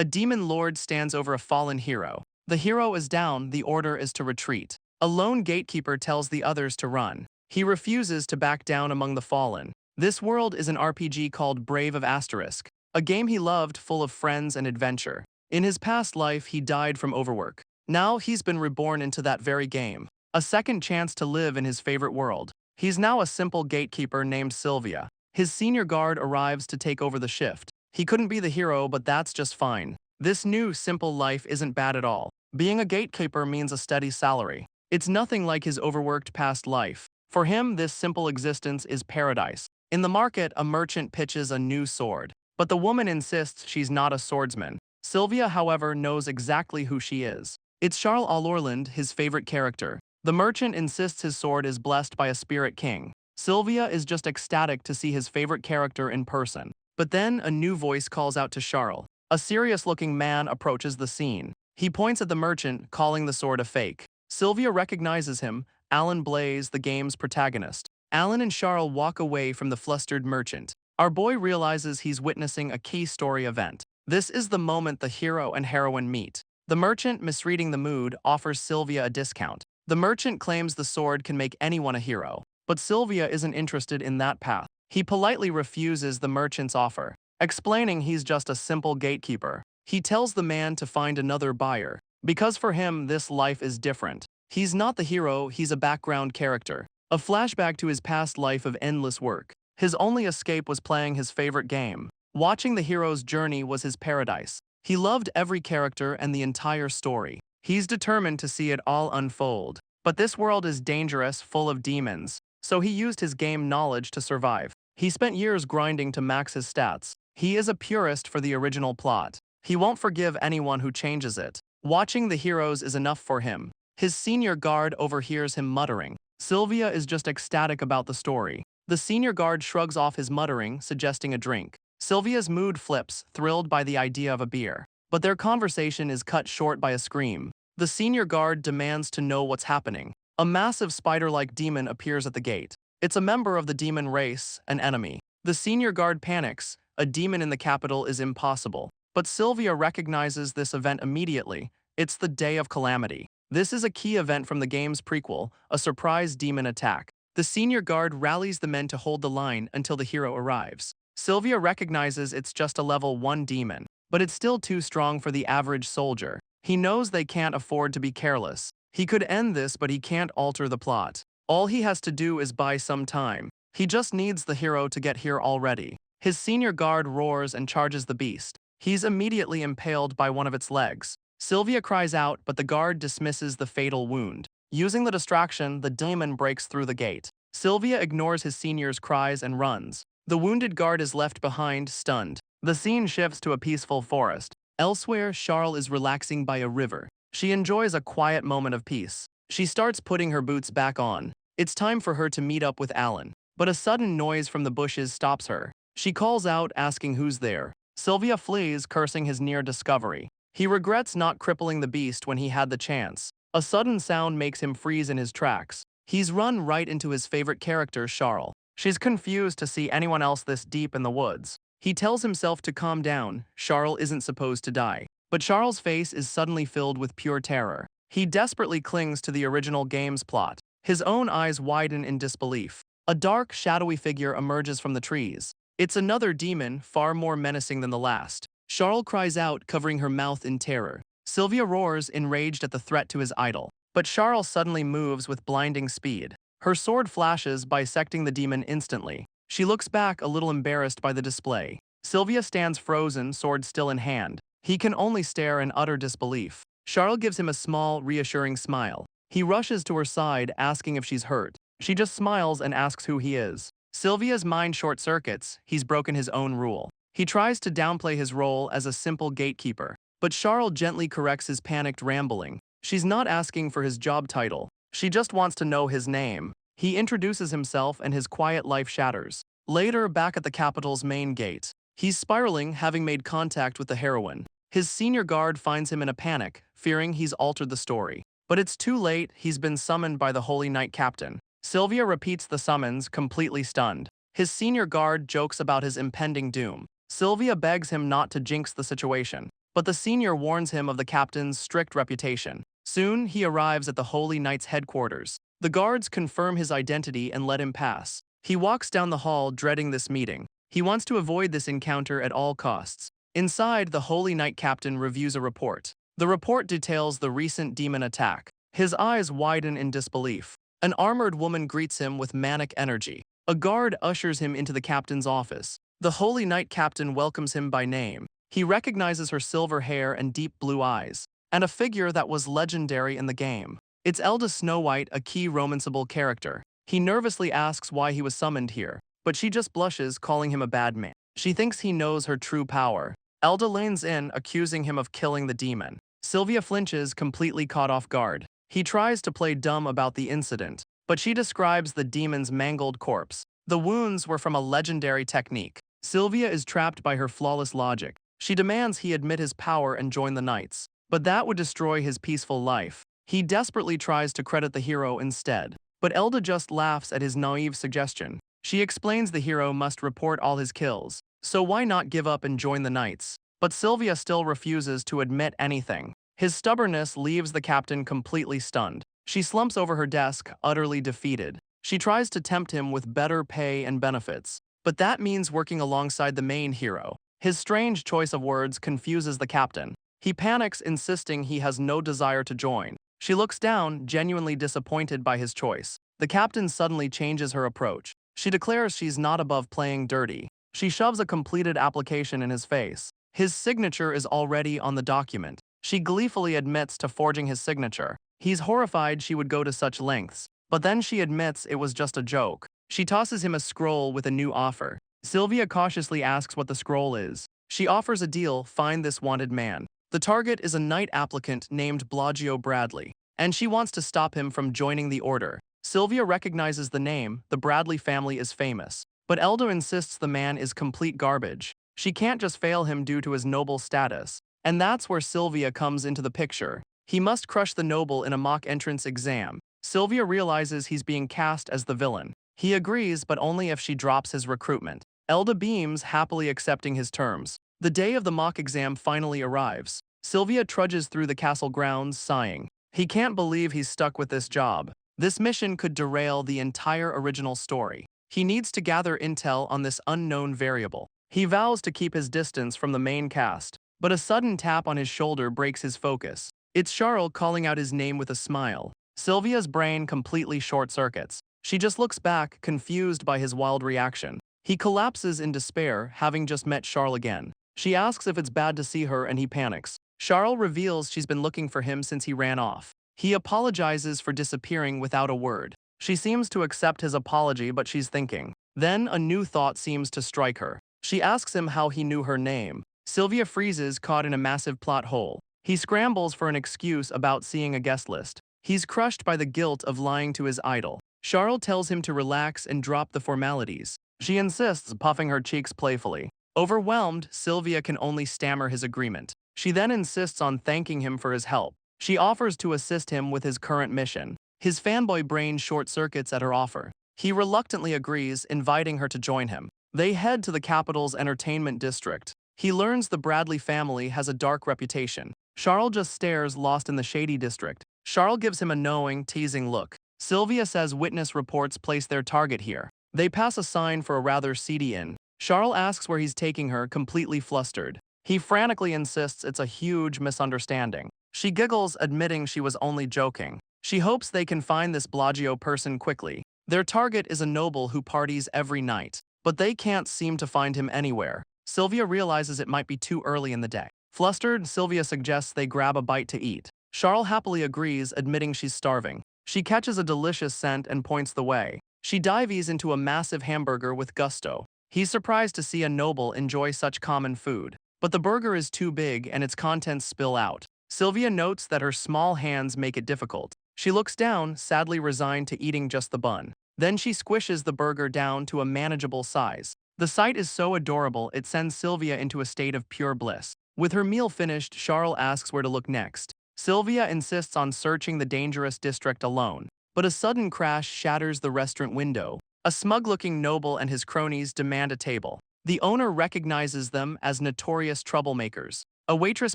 A demon lord stands over a fallen hero. The hero is down, the order is to retreat. A lone gatekeeper tells the others to run. He refuses to back down among the fallen. This world is an RPG called Brave of Asterisk, a game he loved full of friends and adventure. In his past life, he died from overwork. Now he's been reborn into that very game. A second chance to live in his favorite world. He's now a simple gatekeeper named Sylvia. His senior guard arrives to take over the shift. He couldn't be the hero, but that's just fine. This new, simple life isn't bad at all. Being a gatekeeper means a steady salary. It's nothing like his overworked past life. For him, this simple existence is paradise. In the market, a merchant pitches a new sword. But the woman insists she's not a swordsman. Sylvia, however, knows exactly who she is. It's Charl Allorland, his favorite character. The merchant insists his sword is blessed by a spirit king. Sylvia is just ecstatic to see his favorite character in person. But then a new voice calls out to Charl. A serious-looking man approaches the scene. He points at the merchant, calling the sword a fake. Sylvia recognizes him, Alan Blaze, the game's protagonist. Alan and Charl walk away from the flustered merchant. Our boy realizes he's witnessing a key story event. This is the moment the hero and heroine meet. The merchant, misreading the mood, offers Sylvia a discount. The merchant claims the sword can make anyone a hero. But Sylvia isn't interested in that path. He politely refuses the merchant's offer, explaining he's just a simple gatekeeper. He tells the man to find another buyer, because for him this life is different. He's not the hero, he's a background character. A flashback to his past life of endless work. His only escape was playing his favorite game. Watching the hero's journey was his paradise. He loved every character and the entire story. He's determined to see it all unfold. But this world is dangerous, full of demons, so he used his game knowledge to survive. He spent years grinding to max his stats. He is a purist for the original plot. He won't forgive anyone who changes it. Watching the heroes is enough for him. His senior guard overhears him muttering. Sylvia is just ecstatic about the story. The senior guard shrugs off his muttering, suggesting a drink. Sylvia's mood flips, thrilled by the idea of a beer. But their conversation is cut short by a scream. The senior guard demands to know what's happening. A massive spider-like demon appears at the gate. It's a member of the demon race, an enemy. The senior guard panics. A demon in the capital is impossible. But Sylvia recognizes this event immediately. It's the Day of Calamity. This is a key event from the game's prequel, a surprise demon attack. The senior guard rallies the men to hold the line until the hero arrives. Sylvia recognizes it's just a level 1 demon, but it's still too strong for the average soldier. He knows they can't afford to be careless. He could end this, but he can't alter the plot. All he has to do is buy some time. He just needs the hero to get here already. His senior guard roars and charges the beast. He's immediately impaled by one of its legs. Sylvia cries out, but the guard dismisses the fatal wound. Using the distraction, the demon breaks through the gate. Sylvia ignores his senior's cries and runs. The wounded guard is left behind, stunned. The scene shifts to a peaceful forest. Elsewhere, Charl is relaxing by a river. She enjoys a quiet moment of peace. She starts putting her boots back on. It's time for her to meet up with Alan. But a sudden noise from the bushes stops her. She calls out, asking who's there. Sylvia flees, cursing his near discovery. He regrets not crippling the beast when he had the chance. A sudden sound makes him freeze in his tracks. He's run right into his favorite character, Charl. She's confused to see anyone else this deep in the woods. He tells himself to calm down. Charl isn't supposed to die. But Charl's face is suddenly filled with pure terror. He desperately clings to the original game's plot. His own eyes widen in disbelief. A dark, shadowy figure emerges from the trees. It's another demon, far more menacing than the last. Charl cries out, covering her mouth in terror. Sylvia roars, enraged at the threat to his idol. But Charl suddenly moves with blinding speed. Her sword flashes, bisecting the demon instantly. She looks back, a little embarrassed by the display. Sylvia stands frozen, sword still in hand. He can only stare in utter disbelief. Charl gives him a small, reassuring smile. He rushes to her side, asking if she's hurt. She just smiles and asks who he is. Sylvia's mind short-circuits. He's broken his own rule. He tries to downplay his role as a simple gatekeeper. But Charl gently corrects his panicked rambling. She's not asking for his job title. She just wants to know his name. He introduces himself and his quiet life shatters. Later, back at the capital's main gate. He's spiraling, having made contact with the heroine. His senior guard finds him in a panic, fearing he's altered the story. But it's too late, he's been summoned by the Holy Knight Captain. Sylvia repeats the summons, completely stunned. His senior guard jokes about his impending doom. Sylvia begs him not to jinx the situation. but the senior warns him of the captain's strict reputation. Soon, he arrives at the Holy Knight's headquarters. The guards confirm his identity and let him pass. He walks down the hall dreading this meeting. He wants to avoid this encounter at all costs. Inside, the Holy Knight captain reviews a report. The report details the recent demon attack. His eyes widen in disbelief. An armored woman greets him with manic energy. A guard ushers him into the captain's office. The Holy Knight captain welcomes him by name. He recognizes her silver hair and deep blue eyes, and a figure that was legendary in the game. It's Elda Snow White, a key romanceable character. He nervously asks why he was summoned here, but she just blushes, calling him a bad man. She thinks he knows her true power. Elda leans in, accusing him of killing the demon. Sylvia flinches, completely caught off guard. He tries to play dumb about the incident, but she describes the demon's mangled corpse. The wounds were from a legendary technique. Sylvia is trapped by her flawless logic. She demands he admit his power and join the knights, but that would destroy his peaceful life. He desperately tries to credit the hero instead, but Elda just laughs at his naive suggestion. She explains the hero must report all his kills, so why not give up and join the knights? But Sylvia still refuses to admit anything. His stubbornness leaves the captain completely stunned. She slumps over her desk, utterly defeated. She tries to tempt him with better pay and benefits, but that means working alongside the main hero. His strange choice of words confuses the captain. He panics, insisting he has no desire to join. She looks down, genuinely disappointed by his choice. The captain suddenly changes her approach. She declares she's not above playing dirty. She shoves a completed application in his face. His signature is already on the document. She gleefully admits to forging his signature. He's horrified she would go to such lengths, but then she admits it was just a joke. She tosses him a scroll with a new offer. Sylvia cautiously asks what the scroll is. She offers a deal: find this wanted man. The target is a knight applicant named Blagio Bradley, and she wants to stop him from joining the order. Sylvia recognizes the name. The Bradley family is famous, but Eldo insists the man is complete garbage. She can't just fail him due to his noble status, and that's where Sylvia comes into the picture. He must crush the noble in a mock entrance exam. Sylvia realizes he's being cast as the villain. He agrees, but only if she drops his recruitment. Elda beams, happily accepting his terms. The day of the mock exam finally arrives. Sylvia trudges through the castle grounds, sighing. He can't believe he's stuck with this job. This mission could derail the entire original story. He needs to gather intel on this unknown variable. He vows to keep his distance from the main cast, but a sudden tap on his shoulder breaks his focus. It's Charl calling out his name with a smile. Sylvia's brain completely short-circuits. She just looks back, confused by his wild reaction. He collapses in despair, having just met Charl again. She asks if it's bad to see her, and he panics. Charl reveals she's been looking for him since he ran off. He apologizes for disappearing without a word. She seems to accept his apology, but she's thinking. Then a new thought seems to strike her. She asks him how he knew her name. Sylvia freezes, caught in a massive plot hole. He scrambles for an excuse about seeing a guest list. He's crushed by the guilt of lying to his idol. Charl tells him to relax and drop the formalities. She insists, puffing her cheeks playfully. Overwhelmed, Sylvia can only stammer his agreement. She then insists on thanking him for his help. She offers to assist him with his current mission. His fanboy brain short-circuits at her offer. He reluctantly agrees, inviting her to join him. They head to the capital's entertainment district. He learns the Bradley family has a dark reputation. Charl just stares, lost in the shady district. Charl gives him a knowing, teasing look. Sylvia says witness reports place their target here. They pass a sign for a rather seedy inn. Charl asks where he's taking her, completely flustered. He frantically insists it's a huge misunderstanding. She giggles, admitting she was only joking. She hopes they can find this Blagio person quickly. Their target is a noble who parties every night, but they can't seem to find him anywhere. Sylvia realizes it might be too early in the day. Flustered, Sylvia suggests they grab a bite to eat. Charl happily agrees, admitting she's starving. She catches a delicious scent and points the way. She dives into a massive hamburger with gusto. He's surprised to see a noble enjoy such common food, but the burger is too big and its contents spill out. Sylvia notes that her small hands make it difficult. She looks down, sadly resigned to eating just the bun. Then she squishes the burger down to a manageable size. The sight is so adorable it sends Sylvia into a state of pure bliss. With her meal finished, Charl asks where to look next. Sylvia insists on searching the dangerous district alone, but a sudden crash shatters the restaurant window. A smug-looking noble and his cronies demand a table. The owner recognizes them as notorious troublemakers. A waitress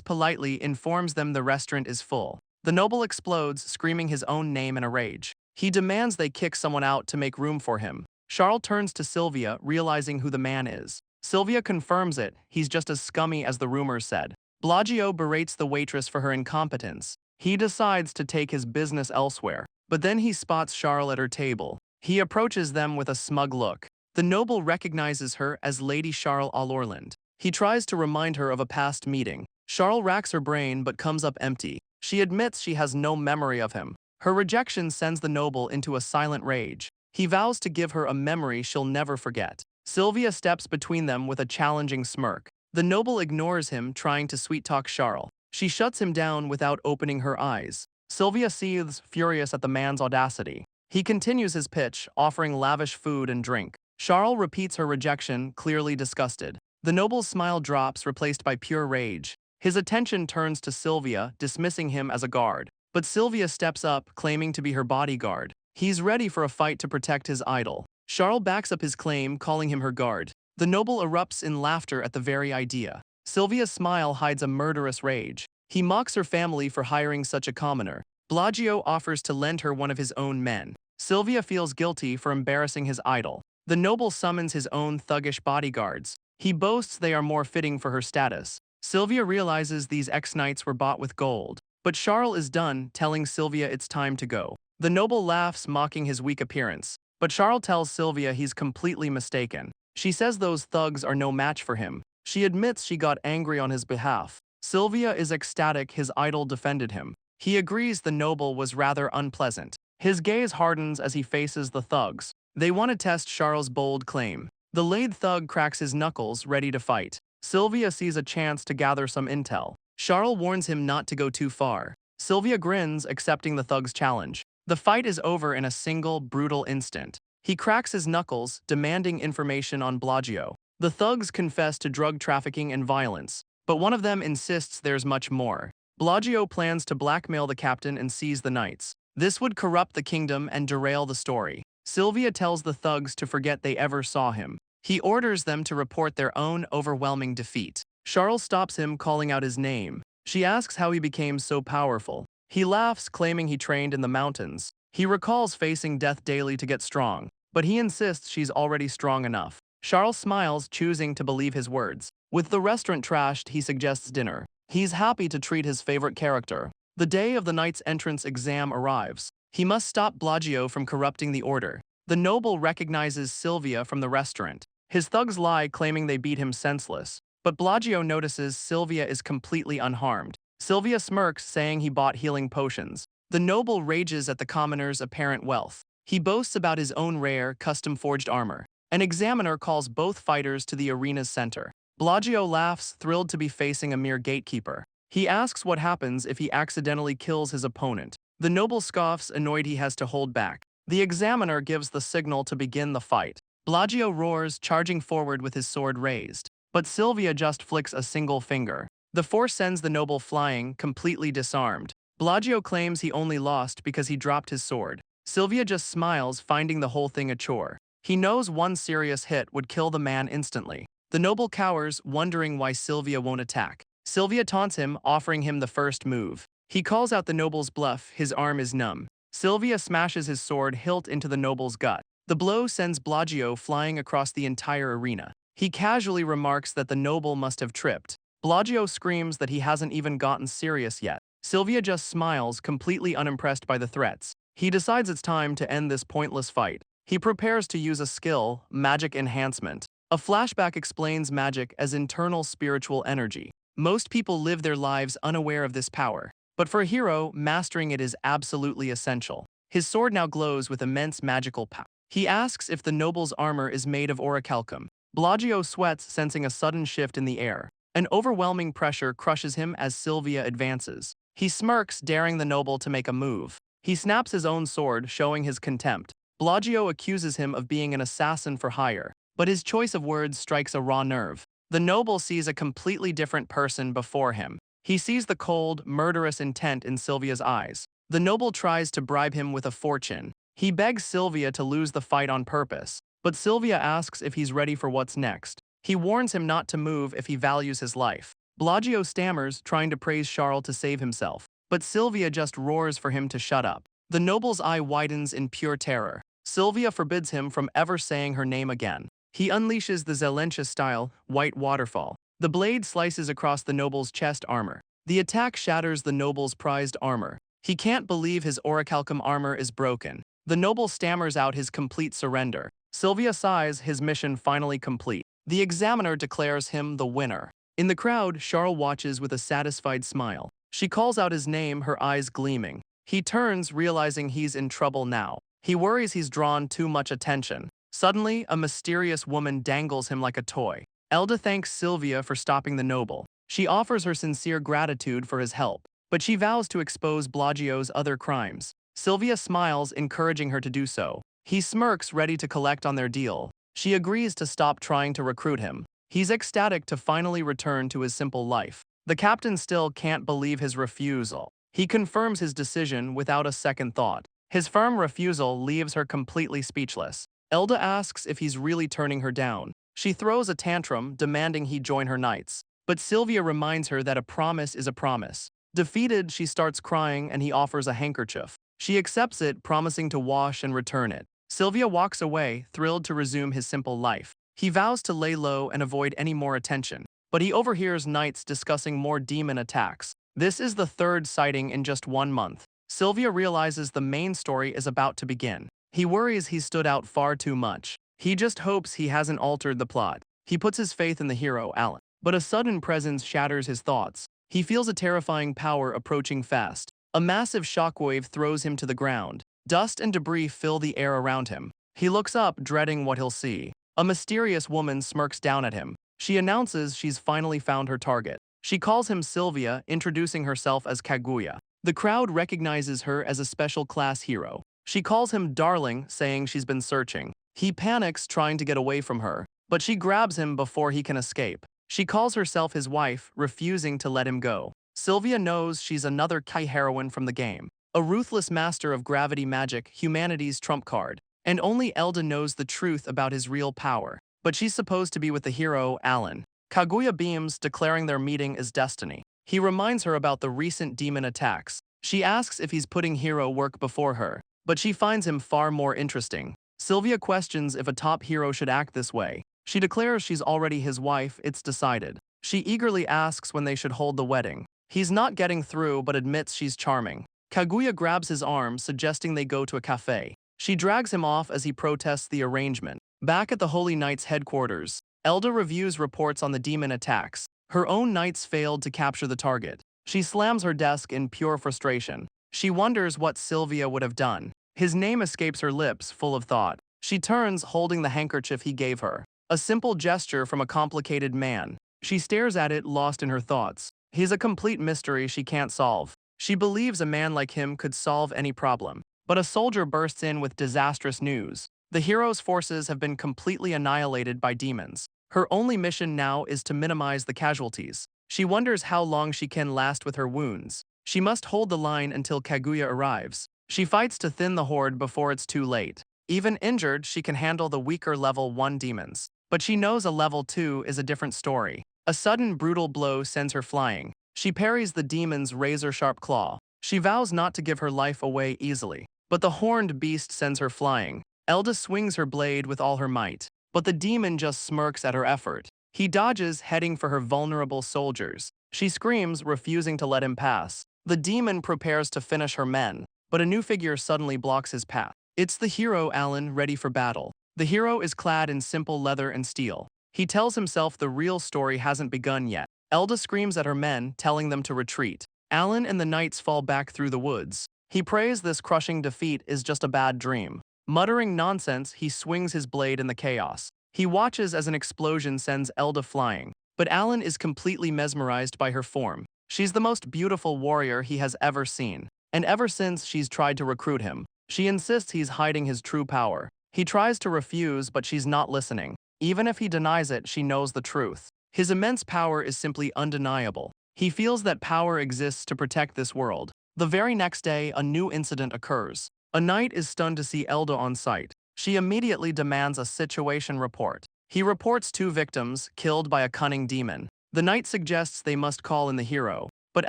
politely informs them the restaurant is full. The noble explodes, screaming his own name in a rage. He demands they kick someone out to make room for him. Charl turns to Sylvia, realizing who the man is. Sylvia confirms it, he's just as scummy as the rumors said. Bellagio berates the waitress for her incompetence. He decides to take his business elsewhere, but then he spots Charl at her table. He approaches them with a smug look. The noble recognizes her as Lady Charl Allorland. He tries to remind her of a past meeting. Charl racks her brain but comes up empty. She admits she has no memory of him. Her rejection sends the noble into a silent rage. He vows to give her a memory she'll never forget. Sylvia steps between them with a challenging smirk. The noble ignores him, trying to sweet-talk Charl. She shuts him down without opening her eyes. Sylvia seethes, furious at the man's audacity. He continues his pitch, offering lavish food and drink. Charl repeats her rejection, clearly disgusted. The noble's smile drops, replaced by pure rage. His attention turns to Sylvia, dismissing him as a guard. But Sylvia steps up, claiming to be her bodyguard. He's ready for a fight to protect his idol. Charl backs up his claim, calling him her guard. The noble erupts in laughter at the very idea. Sylvia's smile hides a murderous rage. He mocks her family for hiring such a commoner. Bellagio offers to lend her one of his own men. Sylvia feels guilty for embarrassing his idol. The noble summons his own thuggish bodyguards. He boasts they are more fitting for her status. Sylvia realizes these ex-knights were bought with gold. But Charl is done, telling Sylvia it's time to go. The noble laughs, mocking his weak appearance. But Charl tells Sylvia he's completely mistaken. She says those thugs are no match for him. She admits she got angry on his behalf. Sylvia is ecstatic his idol defended him. He agrees the noble was rather unpleasant. His gaze hardens as he faces the thugs. They want to test Charl's bold claim. The laid thug cracks his knuckles, ready to fight. Sylvia sees a chance to gather some intel. Charl warns him not to go too far. Sylvia grins, accepting the thug's challenge. The fight is over in a single, brutal instant. He cracks his knuckles, demanding information on Bellagio. The thugs confess to drug trafficking and violence, but one of them insists there's much more. Bellagio plans to blackmail the captain and seize the knights. This would corrupt the kingdom and derail the story. Sylvia tells the thugs to forget they ever saw him. He orders them to report their own overwhelming defeat. Charl stops him, calling out his name. She asks how he became so powerful. He laughs, claiming he trained in the mountains. He recalls facing death daily to get strong, but he insists she's already strong enough. Charl smiles, choosing to believe his words. With the restaurant trashed, he suggests dinner. He's happy to treat his favorite character. The day of the knight's entrance exam arrives. He must stop Bellagio from corrupting the order. The noble recognizes Sylvia from the restaurant. His thugs lie, claiming they beat him senseless. But Bellagio notices Sylvia is completely unharmed. Sylvia smirks, saying he bought healing potions. The noble rages at the commoner's apparent wealth. He boasts about his own rare, custom-forged armor. An examiner calls both fighters to the arena's center. Bellagio laughs, thrilled to be facing a mere gatekeeper. He asks what happens if he accidentally kills his opponent. The noble scoffs, annoyed he has to hold back. The examiner gives the signal to begin the fight. Bellagio roars, charging forward with his sword raised. But Sylvia just flicks a single finger. The force sends the noble flying, completely disarmed. Bellagio claims he only lost because he dropped his sword. Sylvia just smiles, finding the whole thing a chore. He knows one serious hit would kill the man instantly. The noble cowers, wondering why Sylvia won't attack. Sylvia taunts him, offering him the first move. He calls out the noble's bluff, his arm is numb. Sylvia smashes his sword hilt into the noble's gut. The blow sends Bellagio flying across the entire arena. He casually remarks that the noble must have tripped. Bellagio screams that he hasn't even gotten serious yet. Sylvia just smiles, completely unimpressed by the threats. He decides it's time to end this pointless fight. He prepares to use a skill, magic enhancement. A flashback explains magic as internal spiritual energy. Most people live their lives unaware of this power. But for a hero, mastering it is absolutely essential. His sword now glows with immense magical power. He asks if the noble's armor is made of orichalcum. Bellagio sweats, sensing a sudden shift in the air. An overwhelming pressure crushes him as Sylvia advances. He smirks, daring the noble to make a move. He snaps his own sword, showing his contempt. Bellagio accuses him of being an assassin for hire, but his choice of words strikes a raw nerve. The noble sees a completely different person before him. He sees the cold, murderous intent in Sylvia's eyes. The noble tries to bribe him with a fortune. He begs Sylvia to lose the fight on purpose, but Sylvia asks if he's ready for what's next. He warns him not to move if he values his life. Bellagio stammers, trying to praise Charl to save himself, but Sylvia just roars for him to shut up. The noble's eye widens in pure terror. Sylvia forbids him from ever saying her name again. He unleashes the Zelentia-style white waterfall. The blade slices across the noble's chest armor. The attack shatters the noble's prized armor. He can't believe his orichalcum armor is broken. The noble stammers out his complete surrender. Sylvia sighs, his mission finally complete. The examiner declares him the winner. In the crowd, Charl watches with a satisfied smile. She calls out his name, her eyes gleaming. He turns, realizing he's in trouble now. He worries he's drawn too much attention. Suddenly, a mysterious woman dangles him like a toy. Elda thanks Sylvia for stopping the noble. She offers her sincere gratitude for his help, but she vows to expose Bellagio's other crimes. Sylvia smiles, encouraging her to do so. He smirks, ready to collect on their deal. She agrees to stop trying to recruit him. He's ecstatic to finally return to his simple life. The captain still can't believe his refusal. He confirms his decision without a second thought. His firm refusal leaves her completely speechless. Elda asks if he's really turning her down. She throws a tantrum, demanding he join her knights. But Sylvia reminds her that a promise is a promise. Defeated, she starts crying and he offers a handkerchief. She accepts it, promising to wash and return it. Sylvia walks away, thrilled to resume his simple life. He vows to lay low and avoid any more attention. But he overhears knights discussing more demon attacks. This is the third sighting in just 1 month. Sylvia realizes the main story is about to begin. He worries he stood out far too much. He just hopes he hasn't altered the plot. He puts his faith in the hero, Alan. But a sudden presence shatters his thoughts. He feels a terrifying power approaching fast. A massive shockwave throws him to the ground. Dust and debris fill the air around him. He looks up, dreading what he'll see. A mysterious woman smirks down at him. She announces she's finally found her target. She calls him Sylvia, introducing herself as Kaguya. The crowd recognizes her as a special class hero. She calls him darling, saying she's been searching. He panics, trying to get away from her, but she grabs him before he can escape. She calls herself his wife, refusing to let him go. Sylvia knows she's another Kai heroine from the game, a ruthless master of gravity magic, humanity's trump card. And only Elda knows the truth about his real power. But she's supposed to be with the hero, Alan. Kaguya beams, declaring their meeting is destiny. He reminds her about the recent demon attacks. She asks if he's putting hero work before her, but she finds him far more interesting. Sylvia questions if a top hero should act this way. She declares she's already his wife, it's decided. She eagerly asks when they should hold the wedding. He's not getting through but admits she's charming. Kaguya grabs his arm, suggesting they go to a cafe. She drags him off as he protests the arrangement. Back at the Holy Knights' headquarters, Elda reviews reports on the demon attacks. Her own knights failed to capture the target. She slams her desk in pure frustration. She wonders what Sylvia would have done. His name escapes her lips, full of thought. She turns, holding the handkerchief he gave her. A simple gesture from a complicated man. She stares at it, lost in her thoughts. He's a complete mystery she can't solve. She believes a man like him could solve any problem. But a soldier bursts in with disastrous news. The hero's forces have been completely annihilated by demons. Her only mission now is to minimize the casualties. She wonders how long she can last with her wounds. She must hold the line until Kaguya arrives. She fights to thin the horde before it's too late. Even injured, she can handle the weaker level 1 demons. But she knows a level 2 is a different story. A sudden brutal blow sends her flying. She parries the demon's razor-sharp claw. She vows not to give her life away easily. But the horned beast sends her flying. Elda swings her blade with all her might. But the demon just smirks at her effort. He dodges, heading for her vulnerable soldiers. She screams, refusing to let him pass. The demon prepares to finish her men, but a new figure suddenly blocks his path. It's the hero, Alan, ready for battle. The hero is clad in simple leather and steel. He tells himself the real story hasn't begun yet. Elda screams at her men, telling them to retreat. Alan and the knights fall back through the woods. He prays this crushing defeat is just a bad dream. Muttering nonsense, he swings his blade in the chaos. He watches as an explosion sends Elda flying, but Alan is completely mesmerized by her form. She's the most beautiful warrior he has ever seen, and ever since she's tried to recruit him, she insists he's hiding his true power. He tries to refuse, but she's not listening. Even if he denies it, she knows the truth. His immense power is simply undeniable. He feels that power exists to protect this world. The very next day, a new incident occurs. A knight is stunned to see Elda on site. She immediately demands a situation report. He reports 2 victims killed by a cunning demon. The knight suggests they must call in the hero, but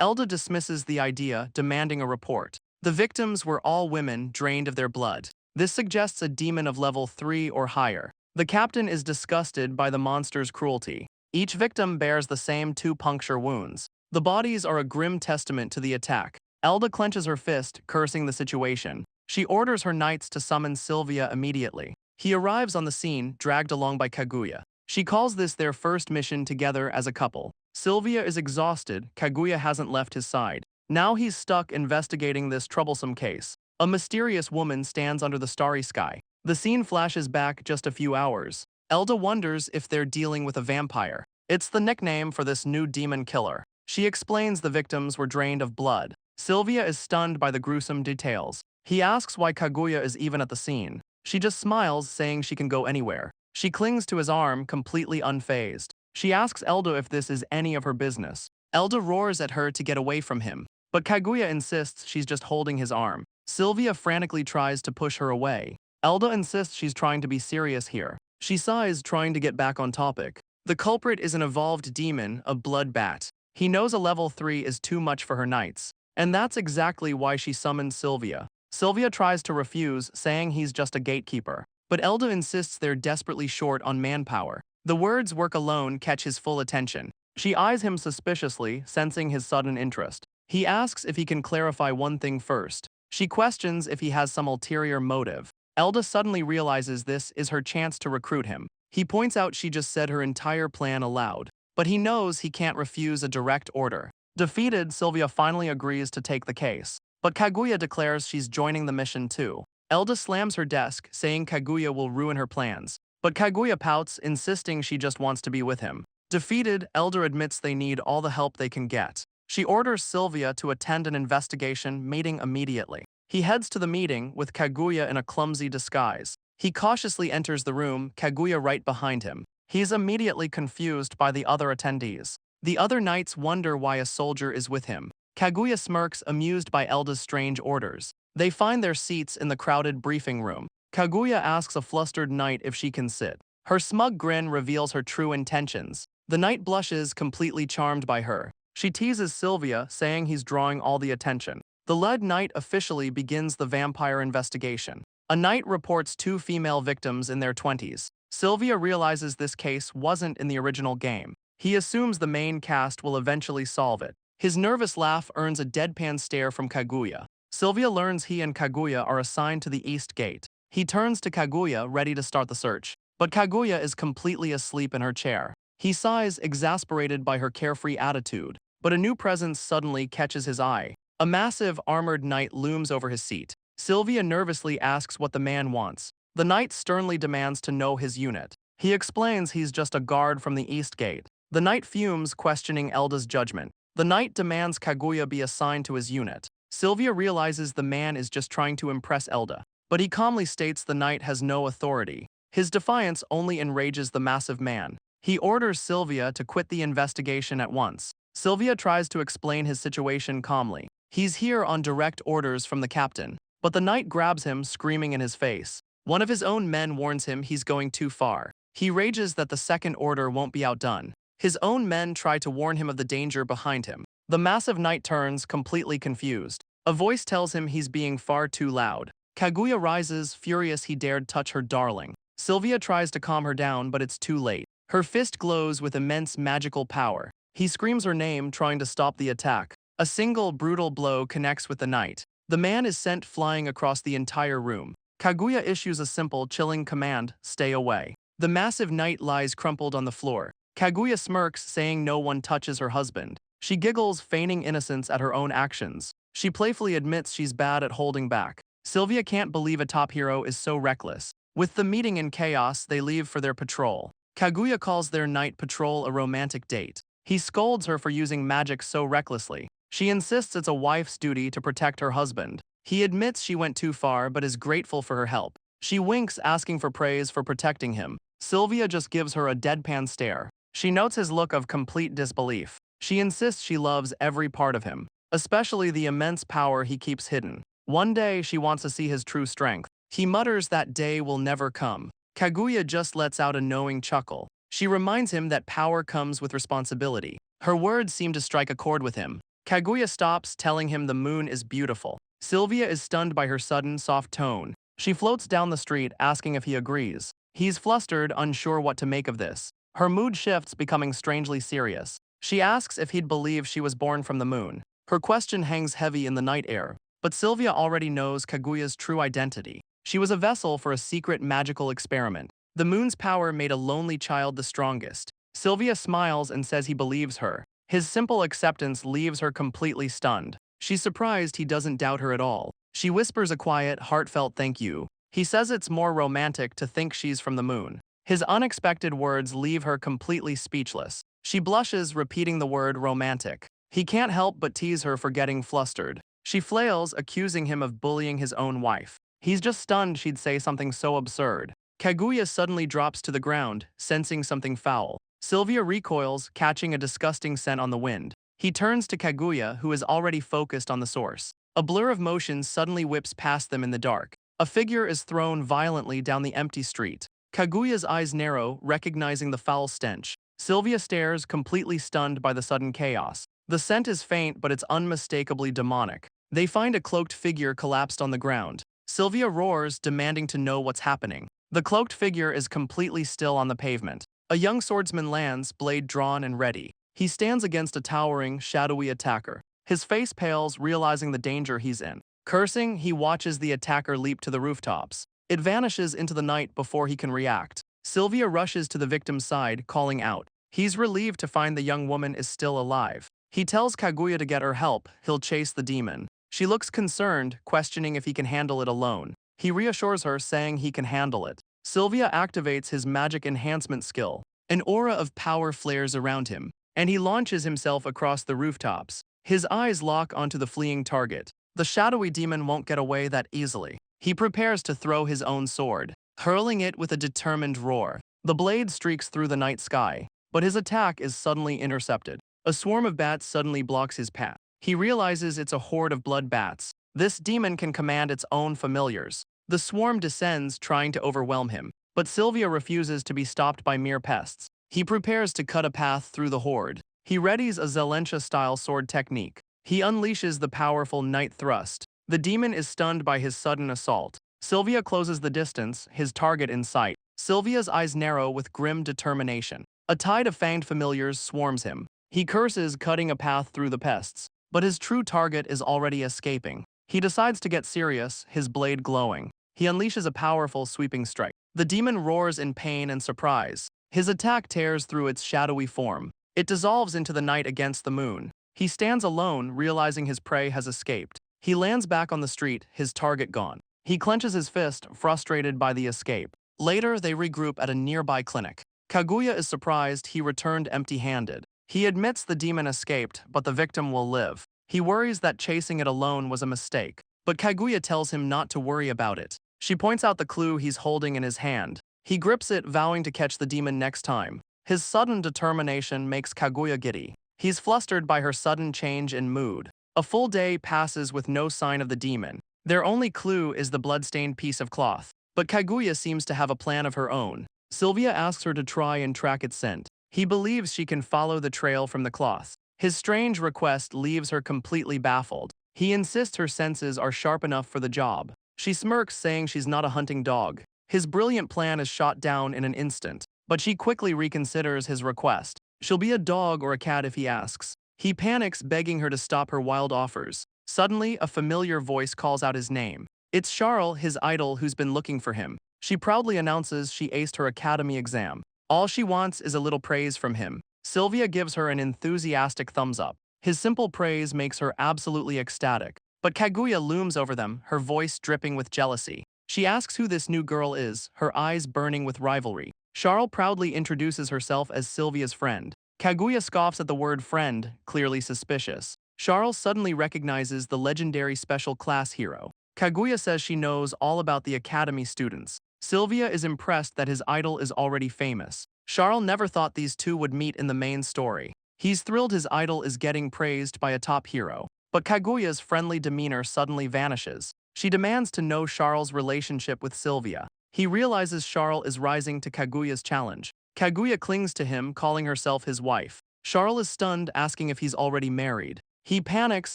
Elda dismisses the idea, demanding a report. The victims were all women drained of their blood. This suggests a demon of level 3 or higher. The captain is disgusted by the monster's cruelty. Each victim bears the same 2 puncture wounds. The bodies are a grim testament to the attack. Elda clenches her fist, cursing the situation. She orders her knights to summon Sylvia immediately. He arrives on the scene, dragged along by Kaguya. She calls this their first mission together as a couple. Sylvia is exhausted, Kaguya hasn't left his side. Now he's stuck investigating this troublesome case. A mysterious woman stands under the starry sky. The scene flashes back just a few hours. Elda wonders if they're dealing with a vampire. It's the nickname for this new demon killer. She explains the victims were drained of blood. Sylvia is stunned by the gruesome details. He asks why Kaguya is even at the scene. She just smiles, saying she can go anywhere. She clings to his arm, completely unfazed. She asks Elda if this is any of her business. Elda roars at her to get away from him, but Kaguya insists she's just holding his arm. Sylvia frantically tries to push her away. Elda insists she's trying to be serious here. She sighs, trying to get back on topic. The culprit is an evolved demon, a blood bat. He knows a level 3 is too much for her knights, and that's exactly why she summons Sylvia. Sylvia tries to refuse, saying he's just a gatekeeper, but Elda insists they're desperately short on manpower. The words "work alone" catch his full attention. She eyes him suspiciously, sensing his sudden interest. He asks if he can clarify one thing first. She questions if he has some ulterior motive. Elda suddenly realizes this is her chance to recruit him. He points out she just said her entire plan aloud, but he knows he can't refuse a direct order. Defeated, Sylvia finally agrees to take the case, but Kaguya declares she's joining the mission too. Elda slams her desk, saying Kaguya will ruin her plans, but Kaguya pouts, insisting she just wants to be with him. Defeated, Elda admits they need all the help they can get. She orders Sylvia to attend an investigation meeting immediately. He heads to the meeting, with Kaguya in a clumsy disguise. He cautiously enters the room, Kaguya right behind him. He's immediately confused by the other attendees. The other knights wonder why a soldier is with him. Kaguya smirks, amused by Elda's strange orders. They find their seats in the crowded briefing room. Kaguya asks a flustered knight if she can sit. Her smug grin reveals her true intentions. The knight blushes, completely charmed by her. She teases Sylvia, saying he's drawing all the attention. The lead knight officially begins the vampire investigation. A knight reports 2 female victims in their 20s. Sylvia realizes this case wasn't in the original game. He assumes the main cast will eventually solve it. His nervous laugh earns a deadpan stare from Kaguya. Sylvia learns he and Kaguya are assigned to the East Gate. He turns to Kaguya, ready to start the search, but Kaguya is completely asleep in her chair. He sighs, exasperated by her carefree attitude, but a new presence suddenly catches his eye. A massive, armored knight looms over his seat. Sylvia nervously asks what the man wants. The knight sternly demands to know his unit. He explains he's just a guard from the East Gate. The knight fumes, questioning Elda's judgment. The knight demands Kaguya be assigned to his unit. Sylvia realizes the man is just trying to impress Elda, but he calmly states the knight has no authority. His defiance only enrages the massive man. He orders Sylvia to quit the investigation at once. Sylvia tries to explain his situation calmly. He's here on direct orders from the captain, but the knight grabs him, screaming in his face. One of his own men warns him he's going too far. He rages that the second order won't be outdone. His own men try to warn him of the danger behind him. The massive knight turns, completely confused. A voice tells him he's being far too loud. Kaguya rises, furious he dared touch her darling. Sylvia tries to calm her down, but it's too late. Her fist glows with immense magical power. He screams her name, trying to stop the attack. A single brutal blow connects with the knight. The man is sent flying across the entire room. Kaguya issues a simple, chilling command, "Stay away." The massive knight lies crumpled on the floor. Kaguya smirks, saying no one touches her husband. She giggles, feigning innocence at her own actions. She playfully admits she's bad at holding back. Sylvia can't believe a top hero is so reckless. With the meeting in chaos, they leave for their patrol. Kaguya calls their night patrol a romantic date. He scolds her for using magic so recklessly. She insists it's a wife's duty to protect her husband. He admits she went too far but is grateful for her help. She winks, asking for praise for protecting him. Sylvia just gives her a deadpan stare. She notes his look of complete disbelief. She insists she loves every part of him, especially the immense power he keeps hidden. One day, she wants to see his true strength. He mutters that day will never come. Kaguya just lets out a knowing chuckle. She reminds him that power comes with responsibility. Her words seem to strike a chord with him. Kaguya stops, telling him the moon is beautiful. Sylvia is stunned by her sudden, soft tone. She floats down the street, asking if he agrees. He's flustered, unsure what to make of this. Her mood shifts, becoming strangely serious. She asks if he'd believe she was born from the moon. Her question hangs heavy in the night air, but Sylvia already knows Kaguya's true identity. She was a vessel for a secret magical experiment. The moon's power made a lonely child the strongest. Sylvia smiles and says he believes her. His simple acceptance leaves her completely stunned. She's surprised he doesn't doubt her at all. She whispers a quiet, heartfelt thank you. He says it's more romantic to think she's from the moon. His unexpected words leave her completely speechless. She blushes, repeating the word romantic. He can't help but tease her for getting flustered. She flails, accusing him of bullying his own wife. He's just stunned she'd say something so absurd. Kaguya suddenly drops to the ground, sensing something foul. Sylvia recoils, catching a disgusting scent on the wind. He turns to Kaguya, who is already focused on the source. A blur of motion suddenly whips past them in the dark. A figure is thrown violently down the empty street. Kaguya's eyes narrow, recognizing the foul stench. Sylvia stares, completely stunned by the sudden chaos. The scent is faint, but it's unmistakably demonic. They find a cloaked figure collapsed on the ground. Sylvia roars, demanding to know what's happening. The cloaked figure is completely still on the pavement. A young swordsman lands, blade drawn and ready. He stands against a towering, shadowy attacker. His face pales, realizing the danger he's in. Cursing, he watches the attacker leap to the rooftops. It vanishes into the night before he can react. Sylvia rushes to the victim's side, calling out. He's relieved to find the young woman is still alive. He tells Kaguya to get her help, he'll chase the demon. She looks concerned, questioning if he can handle it alone. He reassures her, saying he can handle it. Sylvia activates his magic enhancement skill. An aura of power flares around him, and he launches himself across the rooftops. His eyes lock onto the fleeing target. The shadowy demon won't get away that easily. He prepares to throw his own sword, hurling it with a determined roar. The blade streaks through the night sky, but his attack is suddenly intercepted. A swarm of bats suddenly blocks his path. He realizes it's a horde of blood bats. This demon can command its own familiars. The swarm descends, trying to overwhelm him, but Sylvia refuses to be stopped by mere pests. He prepares to cut a path through the horde. He readies a Zelencha-style sword technique. He unleashes the powerful night thrust. The demon is stunned by his sudden assault. Sylvia closes the distance, his target in sight. Sylvia's eyes narrow with grim determination. A tide of fanged familiars swarms him. He curses, cutting a path through the pests, but his true target is already escaping. He decides to get serious, his blade glowing. He unleashes a powerful, sweeping strike. The demon roars in pain and surprise. His attack tears through its shadowy form. It dissolves into the night against the moon. He stands alone, realizing his prey has escaped. He lands back on the street, his target gone. He clenches his fist, frustrated by the escape. Later, they regroup at a nearby clinic. Kaguya is surprised he returned empty-handed. He admits the demon escaped, but the victim will live. He worries that chasing it alone was a mistake, but Kaguya tells him not to worry about it. She points out the clue he's holding in his hand. He grips it, vowing to catch the demon next time. His sudden determination makes Kaguya giddy. He's flustered by her sudden change in mood. A full day passes with no sign of the demon. Their only clue is the bloodstained piece of cloth. But Kaguya seems to have a plan of her own. Sylvia asks her to try and track its scent. He believes she can follow the trail from the cloth. His strange request leaves her completely baffled. He insists her senses are sharp enough for the job. She smirks, saying she's not a hunting dog. His brilliant plan is shot down in an instant, but she quickly reconsiders his request. She'll be a dog or a cat if he asks. He panics, begging her to stop her wild offers. Suddenly, a familiar voice calls out his name. It's Charl, his idol, who's been looking for him. She proudly announces she aced her academy exam. All she wants is a little praise from him. Sylvia gives her an enthusiastic thumbs up. His simple praise makes her absolutely ecstatic. But Kaguya looms over them, her voice dripping with jealousy. She asks who this new girl is, her eyes burning with rivalry. Charl proudly introduces herself as Sylvia's friend. Kaguya scoffs at the word friend, clearly suspicious. Charl suddenly recognizes the legendary special class hero. Kaguya says she knows all about the academy students. Sylvia is impressed that his idol is already famous. Charl never thought these two would meet in the main story. He's thrilled his idol is getting praised by a top hero. But Kaguya's friendly demeanor suddenly vanishes. She demands to know Charl's relationship with Sylvia. He realizes Charl is rising to Kaguya's challenge. Kaguya clings to him, calling herself his wife. Charl is stunned, asking if he's already married. He panics,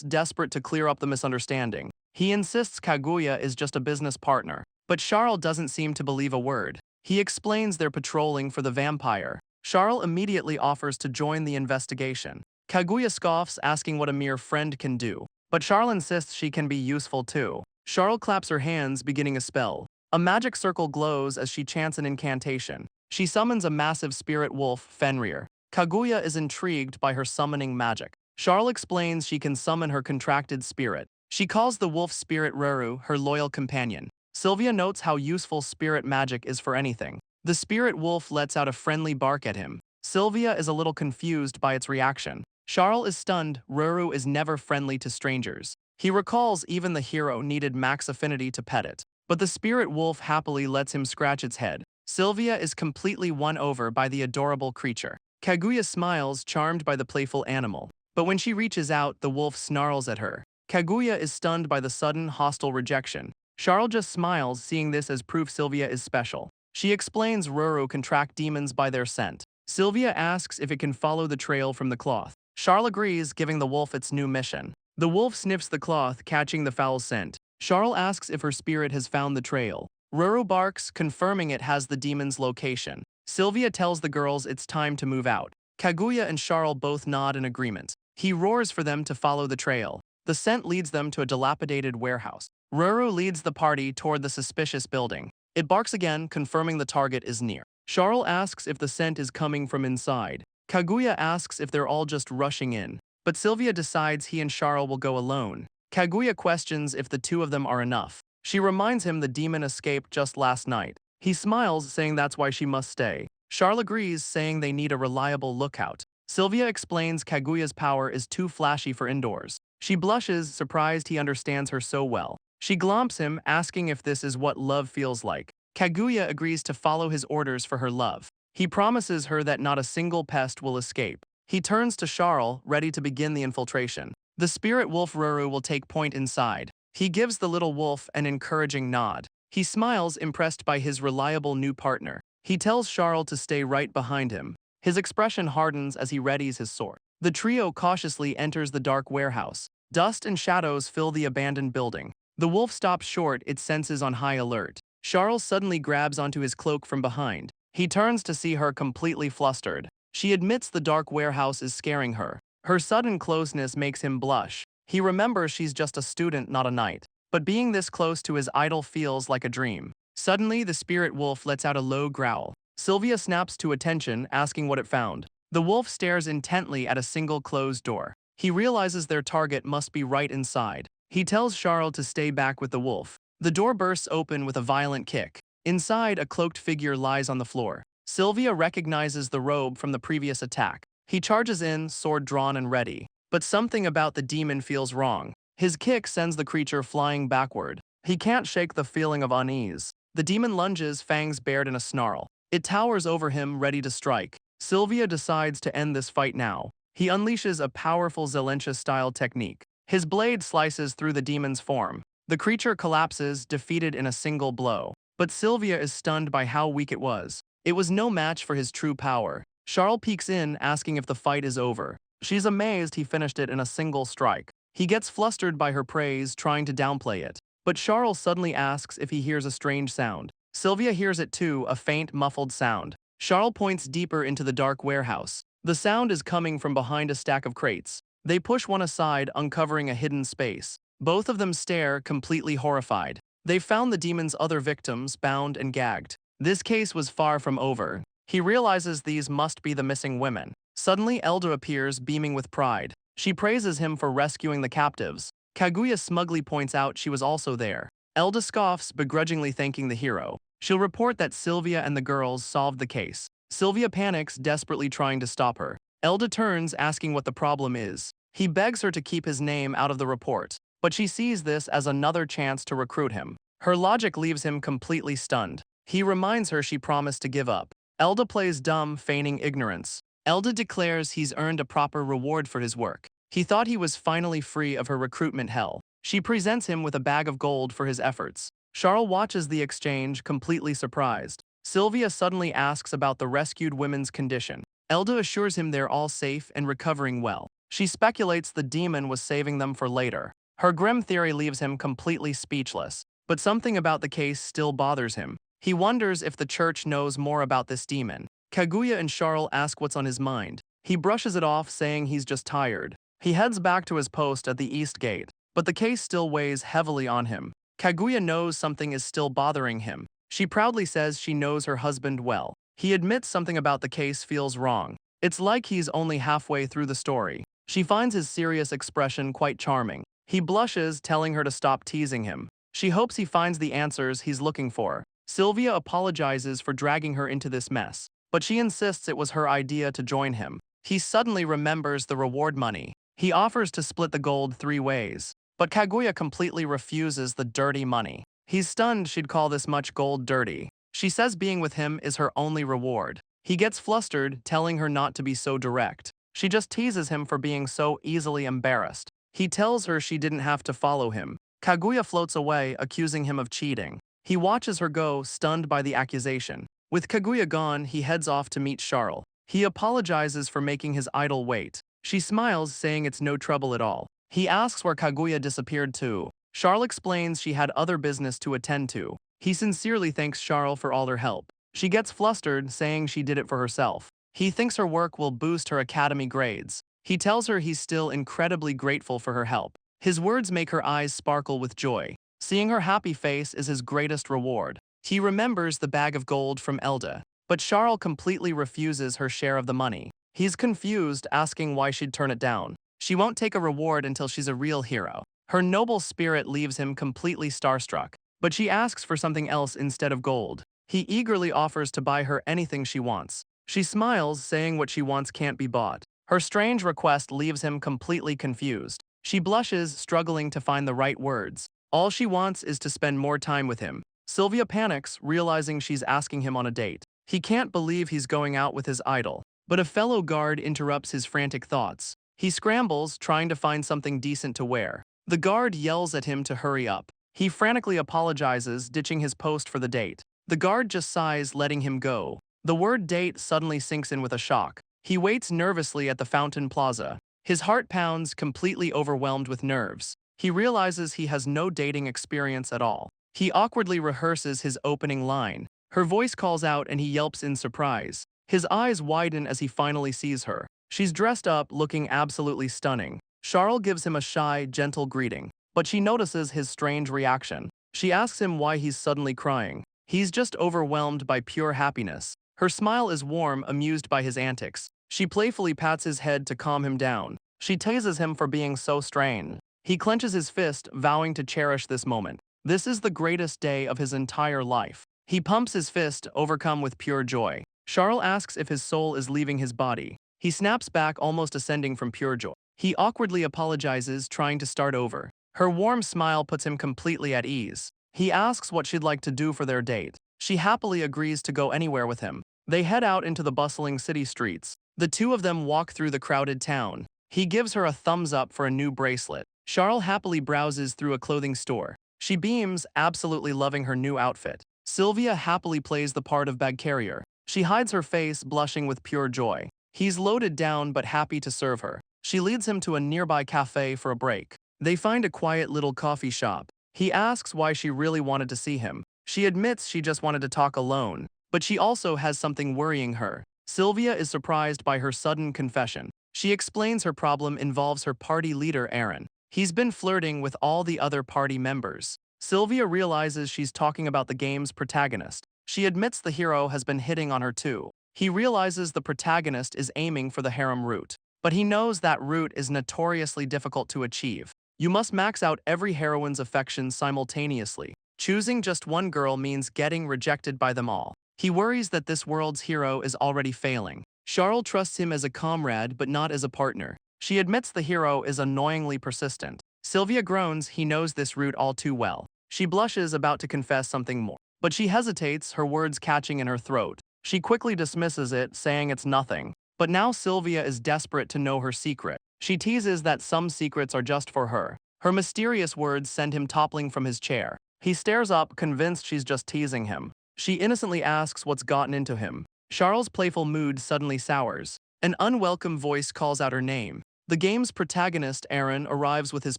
desperate to clear up the misunderstanding. He insists Kaguya is just a business partner, but Charl doesn't seem to believe a word. He explains they're patrolling for the vampire. Charl immediately offers to join the investigation. Kaguya scoffs, asking what a mere friend can do, but Charl insists she can be useful too. Charl claps her hands, beginning a spell. A magic circle glows as she chants an incantation. She summons a massive spirit wolf, Fenrier. Kaguya is intrigued by her summoning magic. Charl explains she can summon her contracted spirit. She calls the wolf spirit Ruru, her loyal companion. Sylvia notes how useful spirit magic is for anything. The spirit wolf lets out a friendly bark at him. Sylvia is a little confused by its reaction. Charl is stunned. Ruru is never friendly to strangers. He recalls even the hero needed max affinity to pet it. But the spirit wolf happily lets him scratch its head. Sylvia is completely won over by the adorable creature. Kaguya smiles, charmed by the playful animal. But when she reaches out, the wolf snarls at her. Kaguya is stunned by the sudden, hostile rejection. Charl just smiles, seeing this as proof Sylvia is special. She explains Ruru can track demons by their scent. Sylvia asks if it can follow the trail from the cloth. Charl agrees, giving the wolf its new mission. The wolf sniffs the cloth, catching the foul scent. Charl asks if her spirit has found the trail. Ruru barks, confirming it has the demon's location. Sylvia tells the girls it's time to move out. Kaguya and Charl both nod in agreement. He roars for them to follow the trail. The scent leads them to a dilapidated warehouse. Ruru leads the party toward the suspicious building. It barks again, confirming the target is near. Charl asks if the scent is coming from inside. Kaguya asks if they're all just rushing in, but Sylvia decides he and Charl will go alone. Kaguya questions if the two of them are enough. She reminds him the demon escaped just last night. He smiles, saying that's why she must stay. Charl agrees, saying they need a reliable lookout. Sylvia explains Kaguya's power is too flashy for indoors. She blushes, surprised he understands her so well. She glomps him, asking if this is what love feels like. Kaguya agrees to follow his orders for her love. He promises her that not a single pest will escape. He turns to Charl, ready to begin the infiltration. The spirit wolf Ruru will take point inside. He gives the little wolf an encouraging nod. He smiles, impressed by his reliable new partner. He tells Charl to stay right behind him. His expression hardens as he readies his sword. The trio cautiously enters the dark warehouse. Dust and shadows fill the abandoned building. The wolf stops short, its senses on high alert. Charl suddenly grabs onto his cloak from behind. He turns to see her completely flustered. She admits the dark warehouse is scaring her. Her sudden closeness makes him blush. He remembers she's just a student, not a knight. But being this close to his idol feels like a dream. Suddenly, the spirit wolf lets out a low growl. Sylvia snaps to attention, asking what it found. The wolf stares intently at a single closed door. He realizes their target must be right inside. He tells Charl to stay back with the wolf. The door bursts open with a violent kick. Inside, a cloaked figure lies on the floor. Sylvia recognizes the robe from the previous attack. He charges in, sword drawn and ready. But something about the demon feels wrong. His kick sends the creature flying backward. He can't shake the feeling of unease. The demon lunges, fangs bared in a snarl. It towers over him, ready to strike. Sylvia decides to end this fight now. He unleashes a powerful Zelentia-style technique. His blade slices through the demon's form. The creature collapses, defeated in a single blow. But Sylvia is stunned by how weak it was. It was no match for his true power. Charl peeks in, asking if the fight is over. She's amazed he finished it in a single strike. He gets flustered by her praise, trying to downplay it. But Charl suddenly asks if he hears a strange sound. Sylvia hears it too, a faint, muffled sound. Charl points deeper into the dark warehouse. The sound is coming from behind a stack of crates. They push one aside, uncovering a hidden space. Both of them stare, completely horrified. They found the demon's other victims, bound and gagged. This case was far from over. He realizes these must be the missing women. Suddenly, Elda appears, beaming with pride. She praises him for rescuing the captives. Kaguya smugly points out she was also there. Elda scoffs, begrudgingly thanking the hero. She'll report that Sylvia and the girls solved the case. Sylvia panics, desperately trying to stop her. Elda turns, asking what the problem is. He begs her to keep his name out of the report, but she sees this as another chance to recruit him. Her logic leaves him completely stunned. He reminds her she promised to give up. Elda plays dumb, feigning ignorance. Elda declares he's earned a proper reward for his work. He thought he was finally free of her recruitment hell. She presents him with a bag of gold for his efforts. Charl watches the exchange, completely surprised. Sylvia suddenly asks about the rescued women's condition. Elda assures him they're all safe and recovering well. She speculates the demon was saving them for later. Her grim theory leaves him completely speechless, but something about the case still bothers him. He wonders if the church knows more about this demon. Kaguya and Charl ask what's on his mind. He brushes it off, saying he's just tired. He heads back to his post at the East Gate, but the case still weighs heavily on him. Kaguya knows something is still bothering him. She proudly says she knows her husband well. He admits something about the case feels wrong. It's like he's only halfway through the story. She finds his serious expression quite charming. He blushes, telling her to stop teasing him. She hopes he finds the answers he's looking for. Sylvia apologizes for dragging her into this mess, but she insists it was her idea to join him. He suddenly remembers the reward money. He offers to split the gold 3 ways, but Kaguya completely refuses the dirty money. He's stunned she'd call this much gold dirty. She says being with him is her only reward. He gets flustered, telling her not to be so direct. She just teases him for being so easily embarrassed. He tells her she didn't have to follow him. Kaguya floats away, accusing him of cheating. He watches her go, stunned by the accusation. With Kaguya gone, he heads off to meet Charl. He apologizes for making his idol wait. She smiles, saying it's no trouble at all. He asks where Kaguya disappeared to. Charl explains she had other business to attend to. He sincerely thanks Charl for all her help. She gets flustered, saying she did it for herself. He thinks her work will boost her academy grades. He tells her he's still incredibly grateful for her help. His words make her eyes sparkle with joy. Seeing her happy face is his greatest reward. He remembers the bag of gold from Elda, but Charl completely refuses her share of the money. He's confused, asking why she'd turn it down. She won't take a reward until she's a real hero. Her noble spirit leaves him completely starstruck, but she asks for something else instead of gold. He eagerly offers to buy her anything she wants. She smiles, saying what she wants can't be bought. Her strange request leaves him completely confused. She blushes, struggling to find the right words. All she wants is to spend more time with him. Sylvia panics, realizing she's asking him on a date. He can't believe he's going out with his idol, but a fellow guard interrupts his frantic thoughts. He scrambles, trying to find something decent to wear. The guard yells at him to hurry up. He frantically apologizes, ditching his post for the date. The guard just sighs, letting him go. The word date suddenly sinks in with a shock. He waits nervously at the fountain plaza. His heart pounds, completely overwhelmed with nerves. He realizes he has no dating experience at all. He awkwardly rehearses his opening line. Her voice calls out and he yelps in surprise. His eyes widen as he finally sees her. She's dressed up, looking absolutely stunning. Charl gives him a shy, gentle greeting, but she notices his strange reaction. She asks him why he's suddenly crying. He's just overwhelmed by pure happiness. Her smile is warm, amused by his antics. She playfully pats his head to calm him down. She teases him for being so strange. He clenches his fist, vowing to cherish this moment. This is the greatest day of his entire life. He pumps his fist, overcome with pure joy. Charl asks if his soul is leaving his body. He snaps back, almost ascending from pure joy. He awkwardly apologizes, trying to start over. Her warm smile puts him completely at ease. He asks what she'd like to do for their date. She happily agrees to go anywhere with him. They head out into the bustling city streets. The two of them walk through the crowded town. He gives her a thumbs up for a new bracelet. Charl happily browses through a clothing store. She beams, absolutely loving her new outfit. Sylvia happily plays the part of bag carrier. She hides her face, blushing with pure joy. He's loaded down but happy to serve her. She leads him to a nearby cafe for a break. They find a quiet little coffee shop. He asks why she really wanted to see him. She admits she just wanted to talk alone, but she also has something worrying her. Sylvia is surprised by her sudden confession. She explains her problem involves her party leader, Aaron. He's been flirting with all the other party members. Sylvia realizes she's talking about the game's protagonist. She admits the hero has been hitting on her too. He realizes the protagonist is aiming for the harem route, but he knows that route is notoriously difficult to achieve. You must max out every heroine's affections simultaneously. Choosing just one girl means getting rejected by them all. He worries that this world's hero is already failing. Charl trusts him as a comrade but not as a partner. She admits the hero is annoyingly persistent. Sylvia groans, he knows this route all too well. She blushes, about to confess something more, but she hesitates, her words catching in her throat. She quickly dismisses it, saying it's nothing. But now Sylvia is desperate to know her secret. She teases that some secrets are just for her. Her mysterious words send him toppling from his chair. He stares up, convinced she's just teasing him. She innocently asks what's gotten into him. Charl's playful mood suddenly sours. An unwelcome voice calls out her name. The game's protagonist, Aaron, arrives with his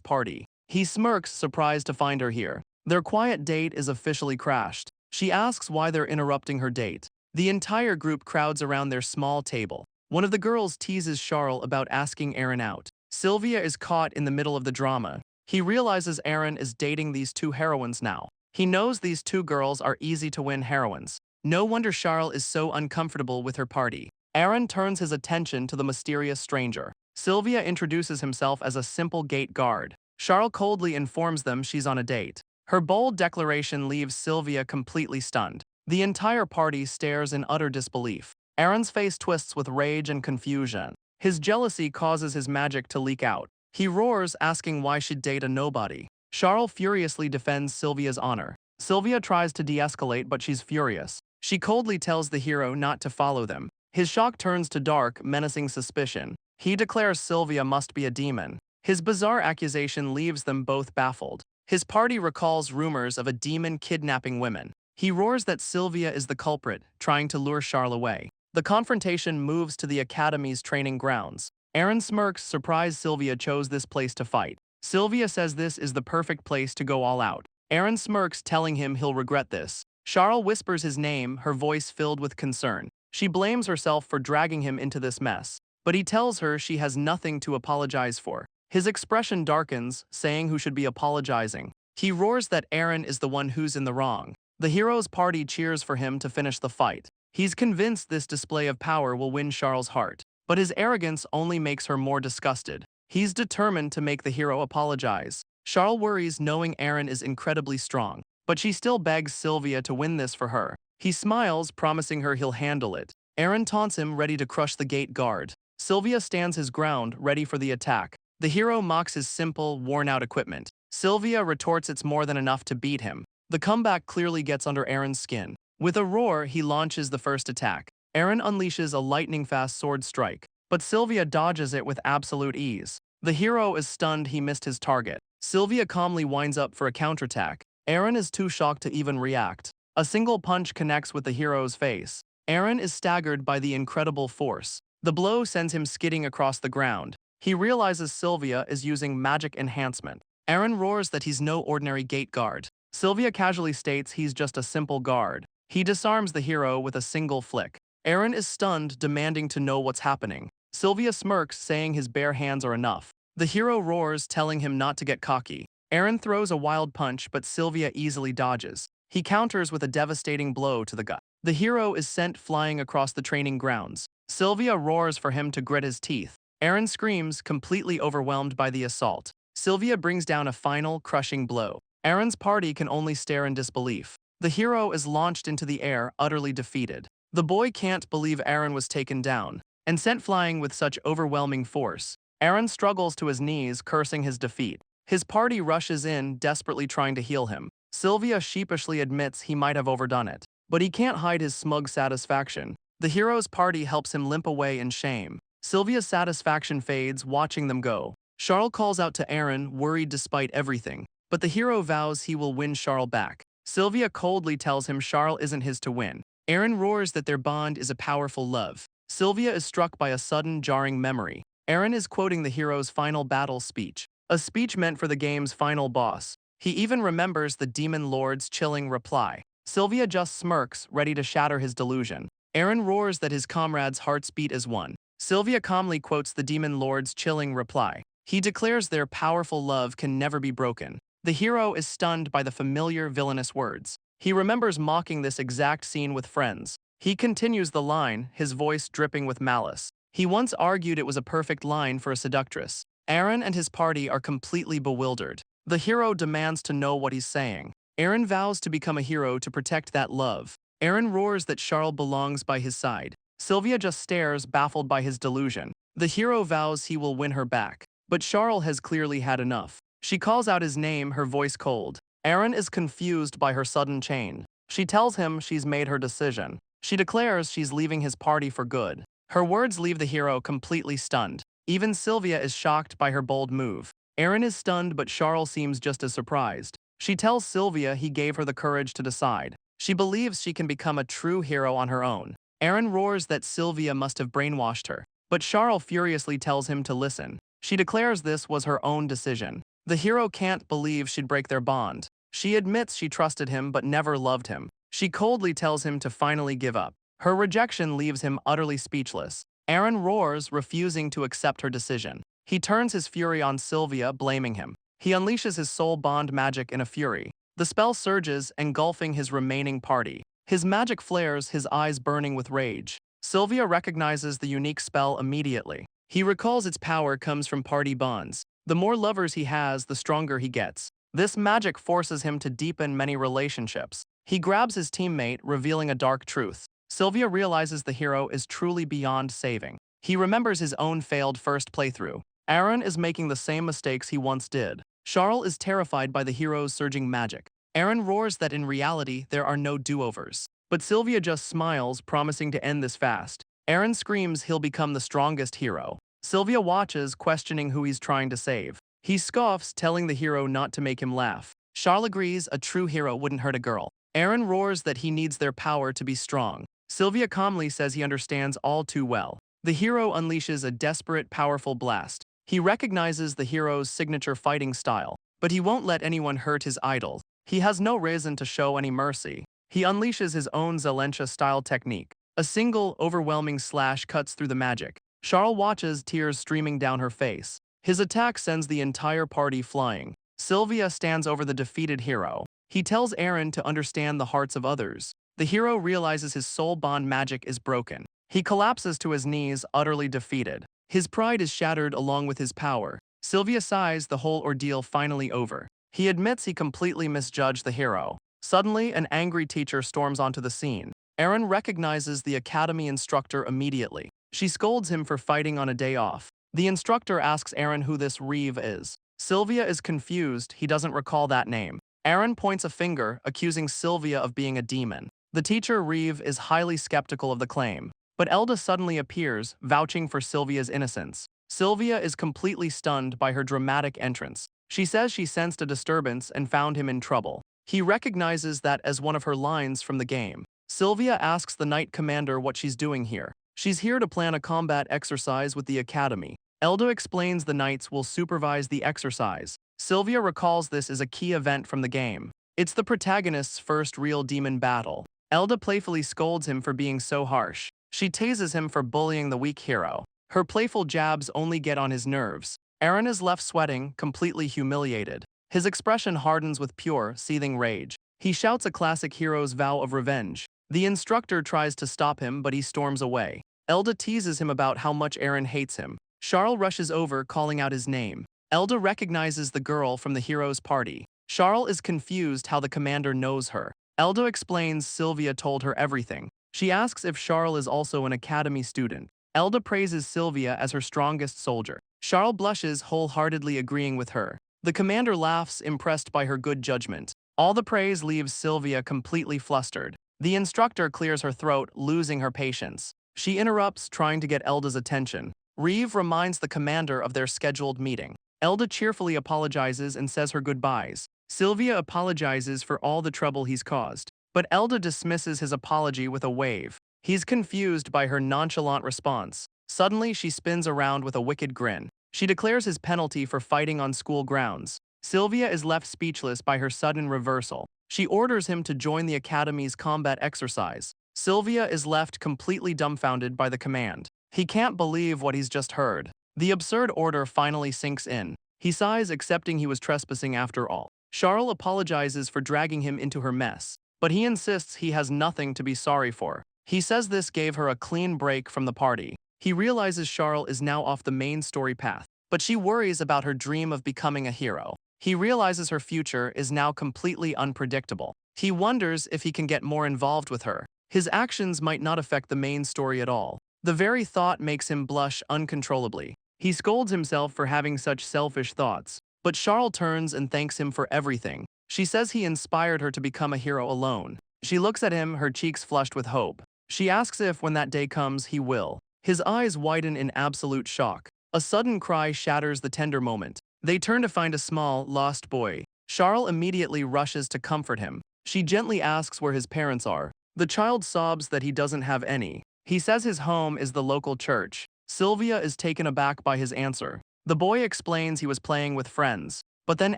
party. He smirks, surprised to find her here. Their quiet date is officially crashed. She asks why they're interrupting her date. The entire group crowds around their small table. One of the girls teases Charl about asking Aaron out. Sylvia is caught in the middle of the drama. He realizes Aaron is dating these two heroines now. He knows these two girls are easy-to-win heroines. No wonder Charl is so uncomfortable with her party. Aaron turns his attention to the mysterious stranger. Sylvia introduces himself as a simple gate guard. Charl coldly informs them she's on a date. Her bold declaration leaves Sylvia completely stunned. The entire party stares in utter disbelief. Aaron's face twists with rage and confusion. His jealousy causes his magic to leak out. He roars, asking why she'd date a nobody. Charl furiously defends Sylvia's honor. Sylvia tries to de-escalate, but she's furious. She coldly tells the hero not to follow them. His shock turns to dark, menacing suspicion. He declares Sylvia must be a demon. His bizarre accusation leaves them both baffled. His party recalls rumors of a demon kidnapping women. He roars that Sylvia is the culprit, trying to lure Charl away. The confrontation moves to the academy's training grounds. Aaron smirks, surprised Sylvia chose this place to fight. Sylvia says this is the perfect place to go all out. Aaron smirks, telling him he'll regret this. Charl whispers his name, her voice filled with concern. She blames herself for dragging him into this mess, but he tells her she has nothing to apologize for. His expression darkens, saying who should be apologizing. He roars that Aaron is the one who's in the wrong. The hero's party cheers for him to finish the fight. He's convinced this display of power will win Charl's heart, but his arrogance only makes her more disgusted. He's determined to make the hero apologize. Charl worries, knowing Aaron is incredibly strong, but she still begs Sylvia to win this for her. He smiles, promising her he'll handle it. Aaron taunts him, ready to crush the gate guard. Sylvia stands his ground, ready for the attack. The hero mocks his simple, worn-out equipment. Sylvia retorts it's more than enough to beat him. The comeback clearly gets under Aaron's skin. With a roar, he launches the first attack. Aaron unleashes a lightning-fast sword strike, but Sylvia dodges it with absolute ease. The hero is stunned he missed his target. Sylvia calmly winds up for a counterattack. Aaron is too shocked to even react. A single punch connects with the hero's face. Aaron is staggered by the incredible force. The blow sends him skidding across the ground. He realizes Sylvia is using magic enhancement. Aaron roars that he's no ordinary gate guard. Sylvia casually states he's just a simple guard. He disarms the hero with a single flick. Aaron is stunned, demanding to know what's happening. Sylvia smirks, saying his bare hands are enough. The hero roars, telling him not to get cocky. Aaron throws a wild punch, but Sylvia easily dodges. He counters with a devastating blow to the gut. The hero is sent flying across the training grounds. Sylvia roars for him to grit his teeth. Aaron screams, completely overwhelmed by the assault. Sylvia brings down a final, crushing blow. Aaron's party can only stare in disbelief. The hero is launched into the air, utterly defeated. The boy can't believe Aaron was taken down and sent flying with such overwhelming force. Aaron struggles to his knees, cursing his defeat. His party rushes in, desperately trying to heal him. Sylvia sheepishly admits he might have overdone it, but he can't hide his smug satisfaction. The hero's party helps him limp away in shame. Sylvia's satisfaction fades, watching them go. Charl calls out to Aaron, worried despite everything, but the hero vows he will win Charl back. Sylvia coldly tells him Charl isn't his to win. Aaron roars that their bond is a powerful love. Sylvia is struck by a sudden, jarring memory. Aaron is quoting the hero's final battle speech, a speech meant for the game's final boss. He even remembers the Demon Lord's chilling reply. Sylvia just smirks, ready to shatter his delusion. Aaron roars that his comrades' hearts beat as one. Sylvia calmly quotes the Demon Lord's chilling reply. He declares their powerful love can never be broken. The hero is stunned by the familiar villainous words. He remembers mocking this exact scene with friends. He continues the line, his voice dripping with malice. He once argued it was a perfect line for a seductress. Aaron and his party are completely bewildered. The hero demands to know what he's saying. Aaron vows to become a hero to protect that love. Aaron roars that Charl belongs by his side. Sylvia just stares, baffled by his delusion. The hero vows he will win her back, but Charl has clearly had enough. She calls out his name, her voice cold. Aaron is confused by her sudden change. She tells him she's made her decision. She declares she's leaving his party for good. Her words leave the hero completely stunned. Even Sylvia is shocked by her bold move. Aaron is stunned, but Charl seems just as surprised. She tells Sylvia he gave her the courage to decide. She believes she can become a true hero on her own. Aaron roars that Sylvia must have brainwashed her, but Charl furiously tells him to listen. She declares this was her own decision. The hero can't believe she'd break their bond. She admits she trusted him but never loved him. She coldly tells him to finally give up. Her rejection leaves him utterly speechless. Aaron roars, refusing to accept her decision. He turns his fury on Sylvia, blaming him. He unleashes his soul bond magic in a fury. The spell surges, engulfing his remaining party. His magic flares, his eyes burning with rage. Sylvia recognizes the unique spell immediately. He recalls its power comes from party bonds. The more lovers he has, the stronger he gets. This magic forces him to deepen many relationships. He grabs his teammate, revealing a dark truth. Sylvia realizes the hero is truly beyond saving. He remembers his own failed first playthrough. Aaron is making the same mistakes he once did. Charl is terrified by the hero's surging magic. Aaron roars that in reality there are no do-overs. But Sylvia just smiles, promising to end this fast. Aaron screams he'll become the strongest hero. Sylvia watches, questioning who he's trying to save. He scoffs, telling the hero not to make him laugh. Charl agrees a true hero wouldn't hurt a girl. Aaron roars that he needs their power to be strong. Sylvia calmly says he understands all too well. The hero unleashes a desperate, powerful blast. He recognizes the hero's signature fighting style, but he won't let anyone hurt his idol. He has no reason to show any mercy. He unleashes his own Zelencha-style technique. A single, overwhelming slash cuts through the magic. Charl watches, tears streaming down her face. His attack sends the entire party flying. Sylvia stands over the defeated hero. He tells Aaron to understand the hearts of others. The hero realizes his soul bond magic is broken. He collapses to his knees, utterly defeated. His pride is shattered along with his power. Sylvia sighs, the whole ordeal finally over. He admits he completely misjudged the hero. Suddenly, an angry teacher storms onto the scene. Aaron recognizes the academy instructor immediately. She scolds him for fighting on a day off. The instructor asks Aaron who this Reeve is. Sylvia is confused, he doesn't recall that name. Aaron points a finger, accusing Sylvia of being a demon. The teacher, Reeve, is highly skeptical of the claim. But Elda suddenly appears, vouching for Sylvia's innocence. Sylvia is completely stunned by her dramatic entrance. She says she sensed a disturbance and found him in trouble. He recognizes that as one of her lines from the game. Sylvia asks the Knight Commander what she's doing here. She's here to plan a combat exercise with the Academy. Elda explains the Knights will supervise the exercise. Sylvia recalls this as a key event from the game. It's the protagonist's first real demon battle. Elda playfully scolds him for being so harsh. She tases him for bullying the weak hero. Her playful jabs only get on his nerves. Aaron is left sweating, completely humiliated. His expression hardens with pure, seething rage. He shouts a classic hero's vow of revenge. The instructor tries to stop him, but he storms away. Elda teases him about how much Aaron hates him. Charl rushes over, calling out his name. Elda recognizes the girl from the hero's party. Charl is confused how the commander knows her. Elda explains Sylvia told her everything. She asks if Charl is also an academy student. Elda praises Sylvia as her strongest soldier. Charl blushes, wholeheartedly agreeing with her. The commander laughs, impressed by her good judgment. All the praise leaves Sylvia completely flustered. The instructor clears her throat, losing her patience. She interrupts, trying to get Elda's attention. Reeve reminds the commander of their scheduled meeting. Elda cheerfully apologizes and says her goodbyes. Sylvia apologizes for all the trouble he's caused. But Elda dismisses his apology with a wave. He's confused by her nonchalant response. Suddenly, she spins around with a wicked grin. She declares his penalty for fighting on school grounds. Sylvia is left speechless by her sudden reversal. She orders him to join the Academy's combat exercise. Sylvia is left completely dumbfounded by the command. He can't believe what he's just heard. The absurd order finally sinks in. He sighs, accepting he was trespassing after all. Charl apologizes for dragging him into her mess, but he insists he has nothing to be sorry for. He says this gave her a clean break from the party. He realizes Charl is now off the main story path, but she worries about her dream of becoming a hero. He realizes her future is now completely unpredictable. He wonders if he can get more involved with her. His actions might not affect the main story at all. The very thought makes him blush uncontrollably. He scolds himself for having such selfish thoughts. But Charl turns and thanks him for everything. She says he inspired her to become a hero alone. She looks at him, her cheeks flushed with hope. She asks if, when that day comes, he will. His eyes widen in absolute shock. A sudden cry shatters the tender moment. They turn to find a small, lost boy. Charl immediately rushes to comfort him. She gently asks where his parents are. The child sobs that he doesn't have any. He says his home is the local church. Sylvia is taken aback by his answer. The boy explains he was playing with friends, but then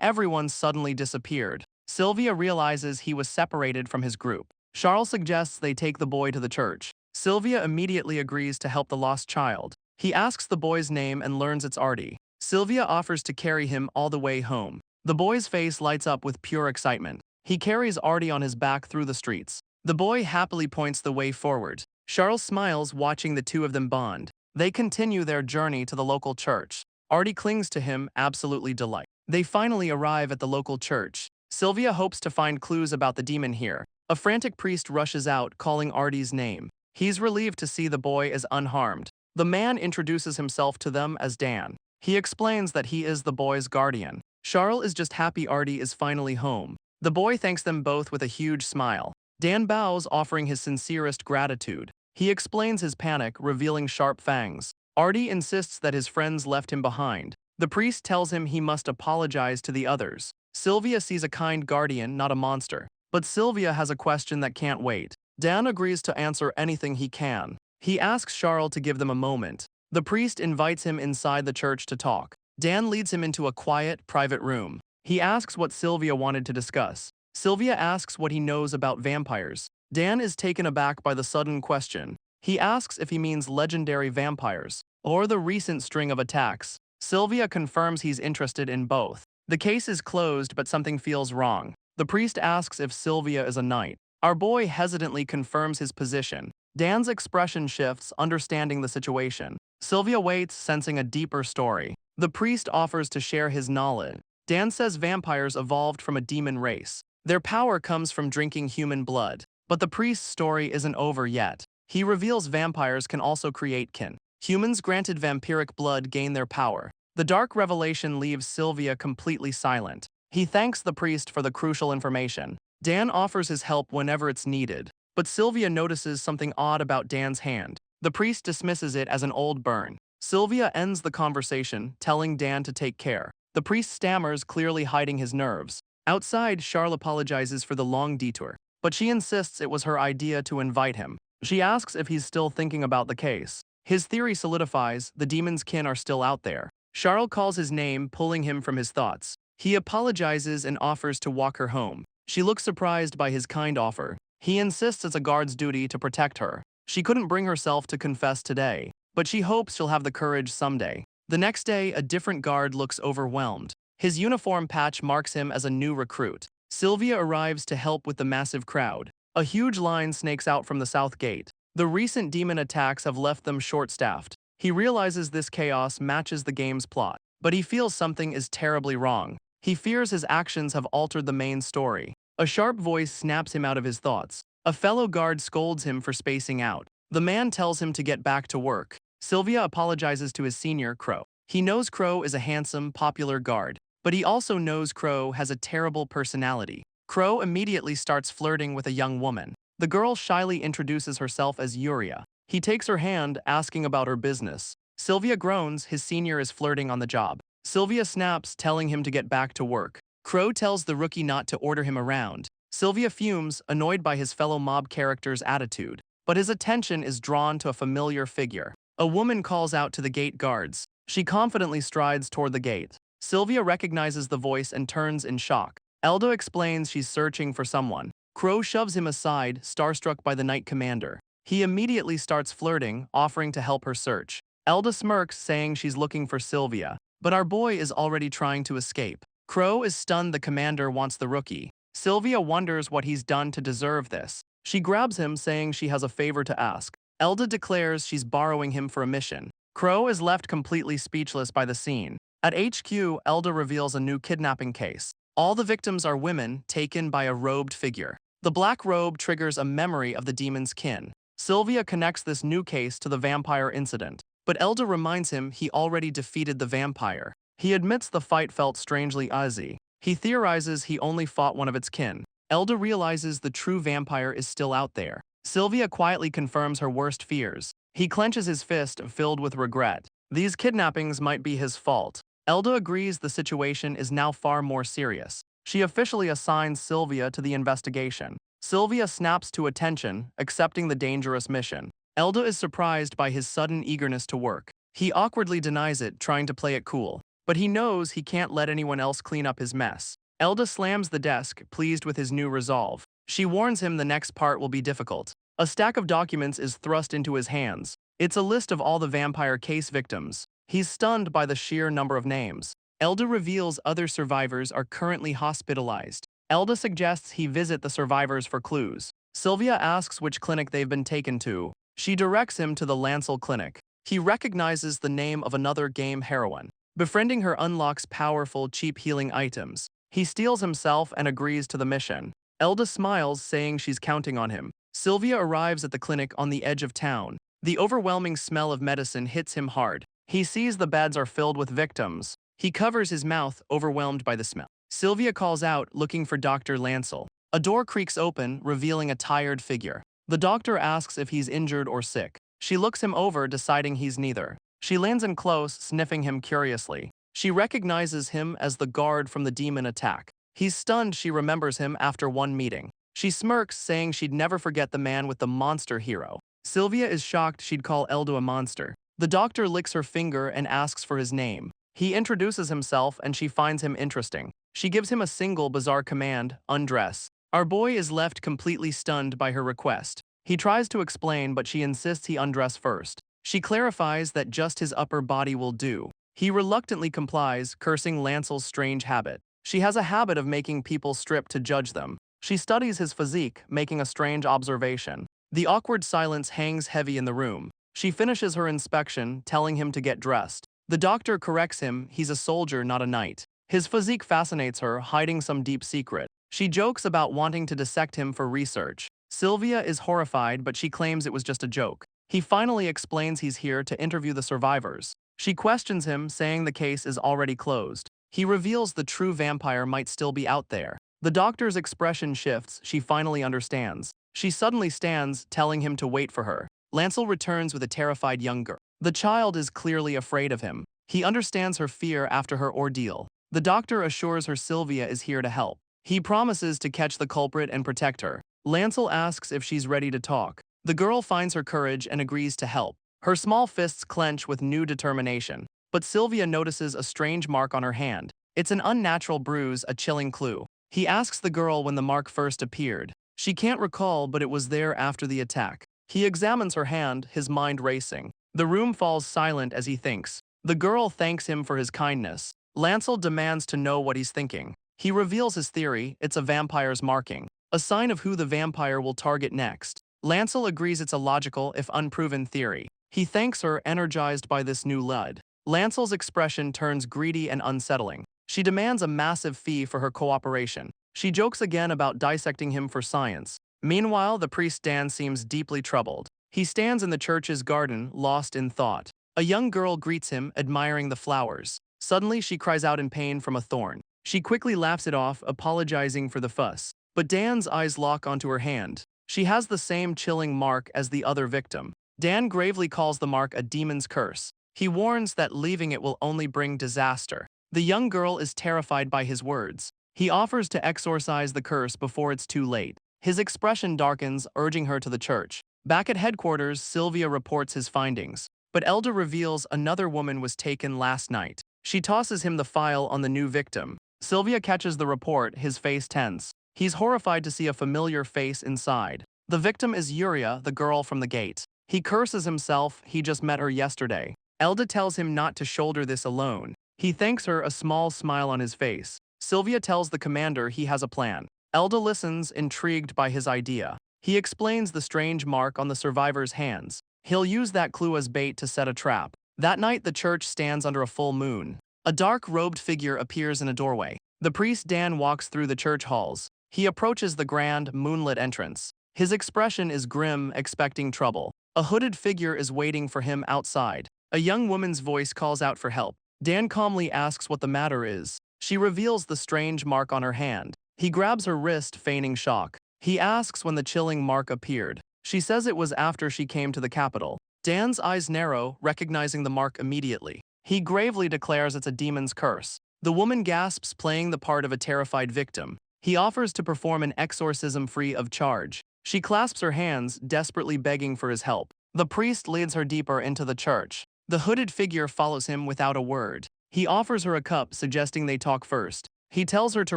everyone suddenly disappeared. Sylvia realizes he was separated from his group. Charl suggests they take the boy to the church. Sylvia immediately agrees to help the lost child. He asks the boy's name and learns it's Artie. Sylvia offers to carry him all the way home. The boy's face lights up with pure excitement. He carries Artie on his back through the streets. The boy happily points the way forward. Charl smiles watching the two of them bond. They continue their journey to the local church. Artie clings to him, absolutely delighted. They finally arrive at the local church. Sylvia hopes to find clues about the demon here. A frantic priest rushes out, calling Artie's name. He's relieved to see the boy is unharmed. The man introduces himself to them as Dan. He explains that he is the boy's guardian. Charl is just happy Artie is finally home. The boy thanks them both with a huge smile. Dan bows, offering his sincerest gratitude. He explains his panic, revealing sharp fangs. Artie insists that his friends left him behind. The priest tells him he must apologize to the others. Sylvia sees a kind guardian, not a monster. But Sylvia has a question that can't wait. Dan agrees to answer anything he can. He asks Charl to give them a moment. The priest invites him inside the church to talk. Dan leads him into a quiet, private room. He asks what Sylvia wanted to discuss. Sylvia asks what he knows about vampires. Dan is taken aback by the sudden question. He asks if he means legendary vampires or the recent string of attacks. Sylvia confirms he's interested in both. The case is closed, but something feels wrong. The priest asks if Sylvia is a knight. Our boy hesitantly confirms his position. Dan's expression shifts, understanding the situation. Sylvia waits, sensing a deeper story. The priest offers to share his knowledge. Dan says vampires evolved from a demon race. Their power comes from drinking human blood. But the priest's story isn't over yet. He reveals vampires can also create kin. Humans granted vampiric blood gain their power. The dark revelation leaves Sylvia completely silent. He thanks the priest for the crucial information. Dan offers his help whenever it's needed. But Sylvia notices something odd about Dan's hand. The priest dismisses it as an old burn. Sylvia ends the conversation, telling Dan to take care. The priest stammers, clearly hiding his nerves. Outside, Charl apologizes for the long detour, but she insists it was her idea to invite him. She asks if he's still thinking about the case. His theory solidifies, the demon's kin are still out there. Charl calls his name, pulling him from his thoughts. He apologizes and offers to walk her home. She looks surprised by his kind offer. He insists it's a guard's duty to protect her. She couldn't bring herself to confess today, but she hopes she'll have the courage someday. The next day, a different guard looks overwhelmed. His uniform patch marks him as a new recruit. Sylvia arrives to help with the massive crowd. A huge line snakes out from the south gate. The recent demon attacks have left them short-staffed. He realizes this chaos matches the game's plot, but he feels something is terribly wrong. He fears his actions have altered the main story. A sharp voice snaps him out of his thoughts. A fellow guard scolds him for spacing out. The man tells him to get back to work. Sylvia apologizes to his senior, Crow. He knows Crow is a handsome, popular guard, but he also knows Crow has a terrible personality. Crow immediately starts flirting with a young woman. The girl shyly introduces herself as Yuria. He takes her hand, asking about her business. Sylvia groans, his senior is flirting on the job. Sylvia snaps, telling him to get back to work. Crow tells the rookie not to order him around. Sylvia fumes, annoyed by his fellow mob character's attitude. But his attention is drawn to a familiar figure. A woman calls out to the gate guards. She confidently strides toward the gate. Sylvia recognizes the voice and turns in shock. Elda explains she's searching for someone. Crow shoves him aside, starstruck by the knight commander. He immediately starts flirting, offering to help her search. Elda smirks, saying she's looking for Sylvia. But our boy is already trying to escape. Crow is stunned the commander wants the rookie. Sylvia wonders what he's done to deserve this. She grabs him, saying she has a favor to ask. Elda declares she's borrowing him for a mission. Crow is left completely speechless by the scene. At HQ, Elda reveals a new kidnapping case. All the victims are women, taken by a robed figure. The black robe triggers a memory of the demon's kin. Sylvia connects this new case to the vampire incident, but Elda reminds him he already defeated the vampire. He admits the fight felt strangely uneasy. He theorizes he only fought one of its kin. Elda realizes the true vampire is still out there. Sylvia quietly confirms her worst fears. He clenches his fist, filled with regret. These kidnappings might be his fault. Elda agrees the situation is now far more serious. She officially assigns Sylvia to the investigation. Sylvia snaps to attention, accepting the dangerous mission. Elda is surprised by his sudden eagerness to work. He awkwardly denies it, trying to play it cool. But he knows he can't let anyone else clean up his mess. Elda slams the desk, pleased with his new resolve. She warns him the next part will be difficult. A stack of documents is thrust into his hands. It's a list of all the vampire case victims. He's stunned by the sheer number of names. Elda reveals other survivors are currently hospitalized. Elda suggests he visit the survivors for clues. Sylvia asks which clinic they've been taken to. She directs him to the Lancel clinic. He recognizes the name of another game heroine. Befriending her unlocks powerful, cheap healing items. He steals himself and agrees to the mission. Elda smiles, saying she's counting on him. Sylvia arrives at the clinic on the edge of town. The overwhelming smell of medicine hits him hard. He sees the beds are filled with victims. He covers his mouth, overwhelmed by the smell. Sylvia calls out, looking for Dr. Lancel. A door creaks open, revealing a tired figure. The doctor asks if he's injured or sick. She looks him over, deciding he's neither. She leans in close, sniffing him curiously. She recognizes him as the guard from the demon attack. He's stunned she remembers him after one meeting. She smirks, saying she'd never forget the man with the monster hero. Sylvia is shocked she'd call Elda a monster. The doctor licks her finger and asks for his name. He introduces himself and she finds him interesting. She gives him a single bizarre command, undress. Our boy is left completely stunned by her request. He tries to explain, but she insists he undress first. She clarifies that just his upper body will do. He reluctantly complies, cursing Lancel's strange habit. She has a habit of making people strip to judge them. She studies his physique, making a strange observation. The awkward silence hangs heavy in the room. She finishes her inspection, telling him to get dressed. The doctor corrects him, he's a soldier, not a knight. His physique fascinates her, hiding some deep secret. She jokes about wanting to dissect him for research. Sylvia is horrified, but she claims it was just a joke. He finally explains he's here to interview the survivors. She questions him, saying the case is already closed. He reveals the true vampire might still be out there. The doctor's expression shifts, she finally understands. She suddenly stands, telling him to wait for her. Lancel returns with a terrified young girl. The child is clearly afraid of him. He understands her fear after her ordeal. The doctor assures her Sylvia is here to help. He promises to catch the culprit and protect her. Lancel asks if she's ready to talk. The girl finds her courage and agrees to help. Her small fists clench with new determination. But Sylvia notices a strange mark on her hand. It's an unnatural bruise, a chilling clue. He asks the girl when the mark first appeared. She can't recall, but it was there after the attack. He examines her hand, his mind racing. The room falls silent as he thinks. The girl thanks him for his kindness. Lancel demands to know what he's thinking. He reveals his theory, it's a vampire's marking, a sign of who the vampire will target next. Lancel agrees it's a logical, if unproven, theory. He thanks her, energized by this new lead. Lancel's expression turns greedy and unsettling. She demands a massive fee for her cooperation. She jokes again about dissecting him for science. Meanwhile, the priest Dan seems deeply troubled. He stands in the church's garden, lost in thought. A young girl greets him, admiring the flowers. Suddenly, she cries out in pain from a thorn. She quickly laughs it off, apologizing for the fuss. But Dan's eyes lock onto her hand. She has the same chilling mark as the other victim. Dan gravely calls the mark a demon's curse. He warns that leaving it will only bring disaster. The young girl is terrified by his words. He offers to exorcise the curse before it's too late. His expression darkens, urging her to the church. Back at headquarters, Sylvia reports his findings. But Elda reveals another woman was taken last night. She tosses him the file on the new victim. Sylvia catches the report, his face tense. He's horrified to see a familiar face inside. The victim is Yuria, the girl from the gate. He curses himself, he just met her yesterday. Elda tells him not to shoulder this alone. He thanks her, a small smile on his face. Sylvia tells the commander he has a plan. Elda listens, intrigued by his idea. He explains the strange mark on the survivor's hands. He'll use that clue as bait to set a trap. That night, the church stands under a full moon. A dark-robed figure appears in a doorway. The priest Dan walks through the church halls. He approaches the grand, moonlit entrance. His expression is grim, expecting trouble. A hooded figure is waiting for him outside. A young woman's voice calls out for help. Dan calmly asks what the matter is. She reveals the strange mark on her hand. He grabs her wrist, feigning shock. He asks when the chilling mark appeared. She says it was after she came to the capital. Dan's eyes narrow, recognizing the mark immediately. He gravely declares it's a demon's curse. The woman gasps, playing the part of a terrified victim. He offers to perform an exorcism free of charge. She clasps her hands, desperately begging for his help. The priest leads her deeper into the church. The hooded figure follows him without a word. He offers her a cup, suggesting they talk first. He tells her to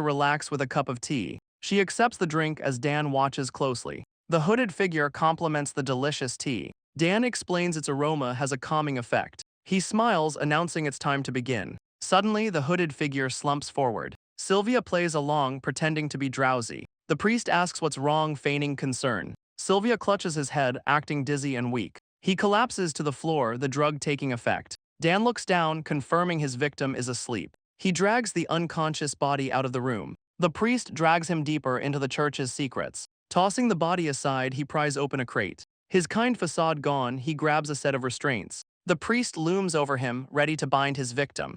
relax with a cup of tea. She accepts the drink as Dan watches closely. The hooded figure compliments the delicious tea. Dan explains its aroma has a calming effect. He smiles, announcing it's time to begin. Suddenly, the hooded figure slumps forward. Sylvia plays along, pretending to be drowsy. The priest asks what's wrong, feigning concern. Sylvia clutches his head, acting dizzy and weak. He collapses to the floor, the drug taking effect. Dan looks down, confirming his victim is asleep. He drags the unconscious body out of the room. The priest drags him deeper into the church's secrets. Tossing the body aside, he pries open a crate. His kind facade gone, he grabs a set of restraints. The priest looms over him, ready to bind his victim.